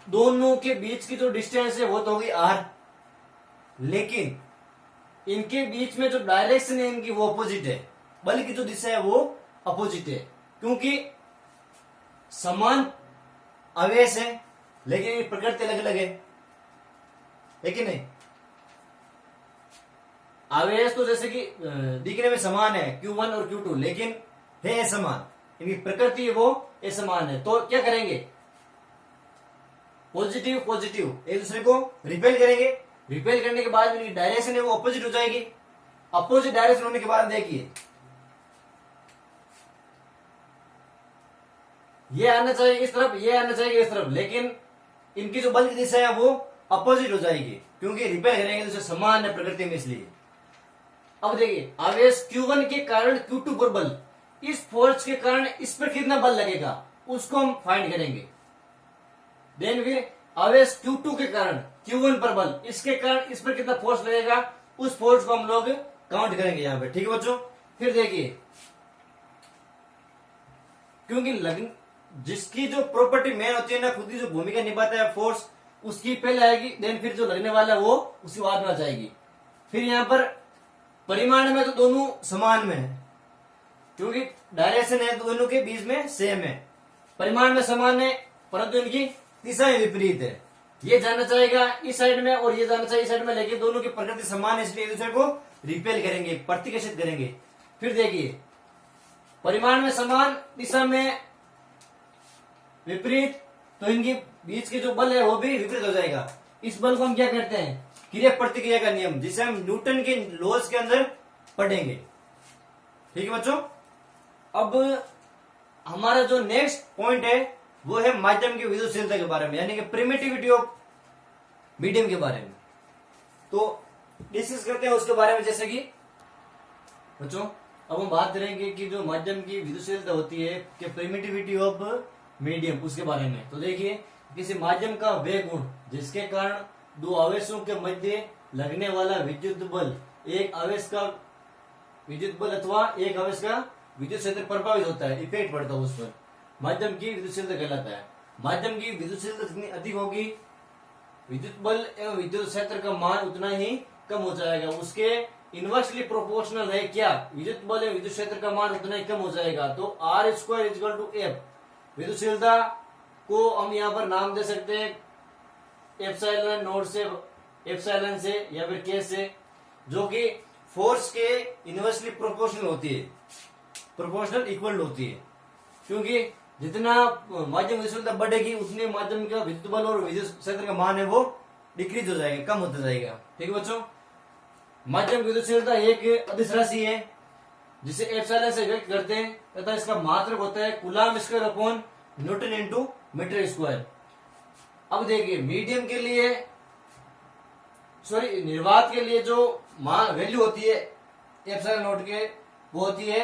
दोनों के बीच की जो डिस्टेंस है वो तो होगी r, लेकिन इनके बीच में जो डायरेक्शन है इनकी वो अपोजिट है, बल की जो दिशा है वो अपोजिट है, क्योंकि समान आवेश है लेकिन प्रकृति अलग अलग है कि नहीं। आवेश तो जैसे कि दिखने में समान है Q1 और Q2, लेकिन है असमान, इनकी प्रकृति वो असमान है। तो क्या करेंगे, पॉजिटिव पॉजिटिव एक दूसरे को रिपेल करेंगे, रिपेल करने के बाद इनकी डायरेक्शन है वो अपोजिट हो जाएगी। अपोजिट डायरेक्शन होने के बाद देखिए ये आना चाहिए इस तरफ, ये आना चाहिए इस तरफ, लेकिन इनकी जो बल की दिशा है वो अपोजिट हो जाएगी, क्योंकि रिपेल करेंगे तो समान है प्रकृति में, इसलिए। अब देखिए आवेश Q1 के कारण Q2 पर बल, इस फोर्स के कारण इस पर कितना बल लगेगा उसको हम फाइंड करेंगे। देन फिर आवेश Q2 के कारण Q1 पर बल, इसके कारण इस पर कितना फोर्स लगेगा उस फोर्स को हम लोग काउंट करेंगे यहाँ पे। ठीक है बच्चों, फिर देखिए क्योंकि जिसकी जो प्रॉपर्टी मेन होती है ना, खुद की जो भूमिका निभाता है फोर्स, उसकी पहले आएगी, देन फिर जो लगने वाला है वो उसके बाद में आ जाएगी। फिर यहाँ पर परिमाण में तो दोनों समान में है, क्योंकि डायरेक्शन है तो दोनों के बीच में सेम है, परिमाण में समान है, परंतु इनकी दिशाएं विपरीत है। ये जाना चाहेगा इस साइड में और ये जाना चाहिए इस साइड में, लेकिन दोनों की प्रकृति समान है, इसलिए एक दूसरे को रिपेल करेंगे, प्रतिकर्षित करेंगे। फिर देखिए परिमाण में समान, दिशा में विपरीत, तो इनके बीच के जो बल है वो भी विपरीत हो जाएगा। इस बल को हम क्या कहते हैं, क्रिया प्रतिक्रिया का नियम, जिसे हम न्यूटन के लॉज के अंदर पढ़ेंगे। ठीक है बच्चों। अब हमारा जो नेक्स्ट पॉइंट है वो है माध्यम की विद्युतशीलता के बारे में, यानी कि प्रिमिटिविटी ऑफ मीडियम के बारे में। तो डिस्कस करते हैं उसके बारे में। जैसे कि बच्चों अब हम बात करेंगे कि जो माध्यम की विद्युतशीलता होती है कि प्रिमिटिविटी ऑफ मीडियम, उसके बारे में। तो देखिए, किसी माध्यम का वे गुण जिसके कारण दो आवेशों के मध्य लगने वाला विद्युत बल, एक आवेश का विद्युत बल अथवा एक आवेश का विद्युत क्षेत्र प्रभावित होता है, इफेक्ट पड़ता है उस पर, माध्यम की विद्युतशीलता कहलाता है। माध्यम की विद्युतशीलता जितनी अधिक होगी, विद्युत बल एवं विद्युत क्षेत्र का मान उतना ही कम हो जाएगा। उसके इनवर्सली प्रोपोर्शनल है क्या, विद्युत बल एवं विद्युत क्षेत्र का मान उतना ही कम हो जाएगा। तो r square equal to F, विद्युतशीलता को हम यहाँ पर नाम दे सकते हैं एप्सिलॉन नोट से, एप्सिलॉन से या फिर के से, जो कि फोर्स के इनवर्सली प्रोपोर्शनल होती है, प्रोपोर्शनल इक्वल होती है। क्योंकि जितना माध्यम विद्युतशीलता बढ़ेगी उतने माध्यम का विद्युत बल और विद्युत क्षेत्र का मान है वो डिक्रीज हो जाएगा, कम होता जाएगा। ठीक है बच्चों। माध्यम विद्युतशीलता एक अदिश राशि है जिसे एप्सिलॉन से व्यक्त करते हैं तथा इसका मात्रक होता है coulomb square upon newton into metre square. अब देखिए, मीडियम के लिए, सॉरी निर्वात के लिए जो वैल्यू होती है एप्सिलॉन नॉट के, वो होती है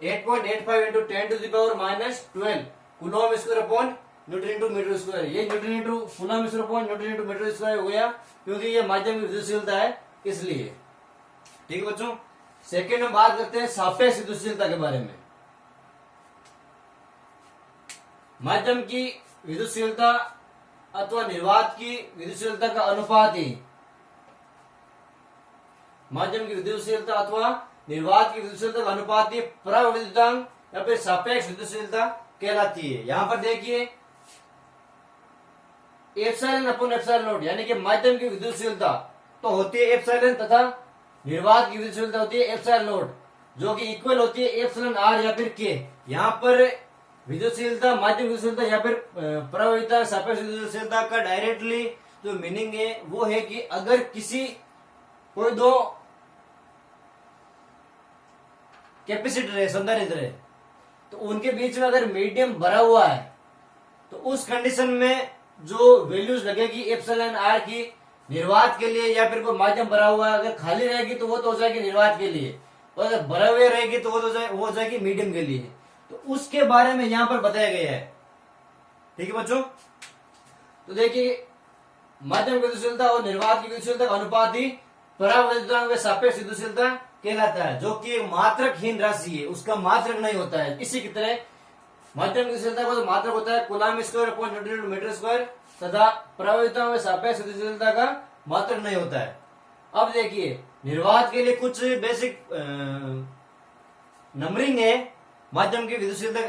8.85 into 10⁻⁻12 coulomb square upon newton into metre square. ये newton into coulomb square upon newton into metre square हो गया, क्योंकि ये माध्यम की विद्युतशीलता है इसलिए। ठीक है बच्चों। सेकेंड हम बात करते हैं सापेक्ष विद्युतशीलता के बारे में। माध्यम की विद्युतशीलता अथवा निर्वात की विद्युतशीलता का अनुपात ही माध्यम की विद्युतशीलता अथवा निर्वात की विद्युतशीलता का अनुपात ही प्रविद्युतांक या फिर सापेक्ष विद्युतशीलता कहलाती है। यहां पर देखिए, एप्सिलॉन अपॉन एप्सिलॉन नॉट, यानी कि माध्यम की विद्युतशीलता तो होती है एप्सिलॉन तथा निर्वात की विद्युतशीलता होती है एप्सिलॉन नॉट, जो कि इक्वल होती है एप्सिलॉन आर या फिर के। यहाँ पर विद्युतशीलता, माध्यम विद्युतशीलता या फिर प्रभाविता सापेक्ष विद्युतशीलता का डायरेक्टली जो मीनिंग है वो है कि अगर किसी कोई दो कैपेसिटर है, संधारित्र है, तो उनके बीच में अगर मीडियम भरा हुआ है तो उस कंडीशन में जो वैल्यूज लगेगी एप्सिलॉन आर की निर्वात के लिए, या फिर कोई माध्यम भरा हुआ है अगर खाली रहेगी तो वो तो हो जाएगी निर्वात के लिए, और अगर भरा हुए रहेगी तो वो हो जाएगी मीडियम के लिए। तो उसके बारे में यहां पर बताया गया है। ठीक है बच्चों। तो देखिए, माध्यम की विद्युतशीलता और निर्वात की विद्युतशीलता का अनुपात ही पराविद्युतांक व सापेक्ष विद्युतशीलता कहलाता है, जो कि एक मात्रकहीन राशि है, उसका मात्रक नहीं होता है। इसी की तरह माध्यम की विद्युतशीलता का जो मात्रक होता है coulomb square upon newton into metre square, तथा पराविद्युतांक व सापेक्ष विद्युतशीलता का मात्रक नहीं होता है। अब देखिए, निर्वात के लिए कुछ बेसिक नंबरिंग है माध्यम की विद्युतशीलता,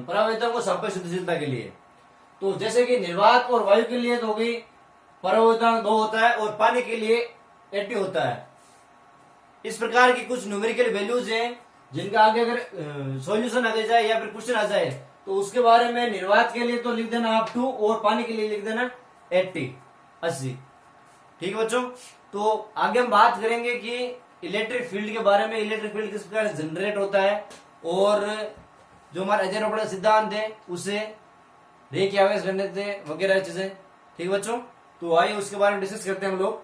पराविद्युतांक और सापेक्ष विद्युतशीलता के लिए। तो जैसे कि निर्वात और वायु के लिए तो होगी पराविद्युतांक 2 होता है और पानी के लिए 80 होता है। इस प्रकार की कुछ न्यूमेरिकल वैल्यूज हैं जिनका आगे अगर सॉल्यूशन आ जाए या फिर क्वेश्चन आ जाए तो उसके बारे में निर्वात के लिए तो लिख देना आप 2 और पानी के लिए लिख देना 80। ठीक है बच्चों। तो आगे हम बात करेंगे कि इलेक्ट्रिक फील्ड के बारे में, इलेक्ट्रिक फील्ड किस प्रकार से जनरेट होता है और जो हमारा अजयरोपण सिद्धांत है उसे रे के आवेश घनत्व वगैरह चीजें। ठीक है बच्चों। तो आइए उसके बारे में डिस्कस करते हैं हम लोग।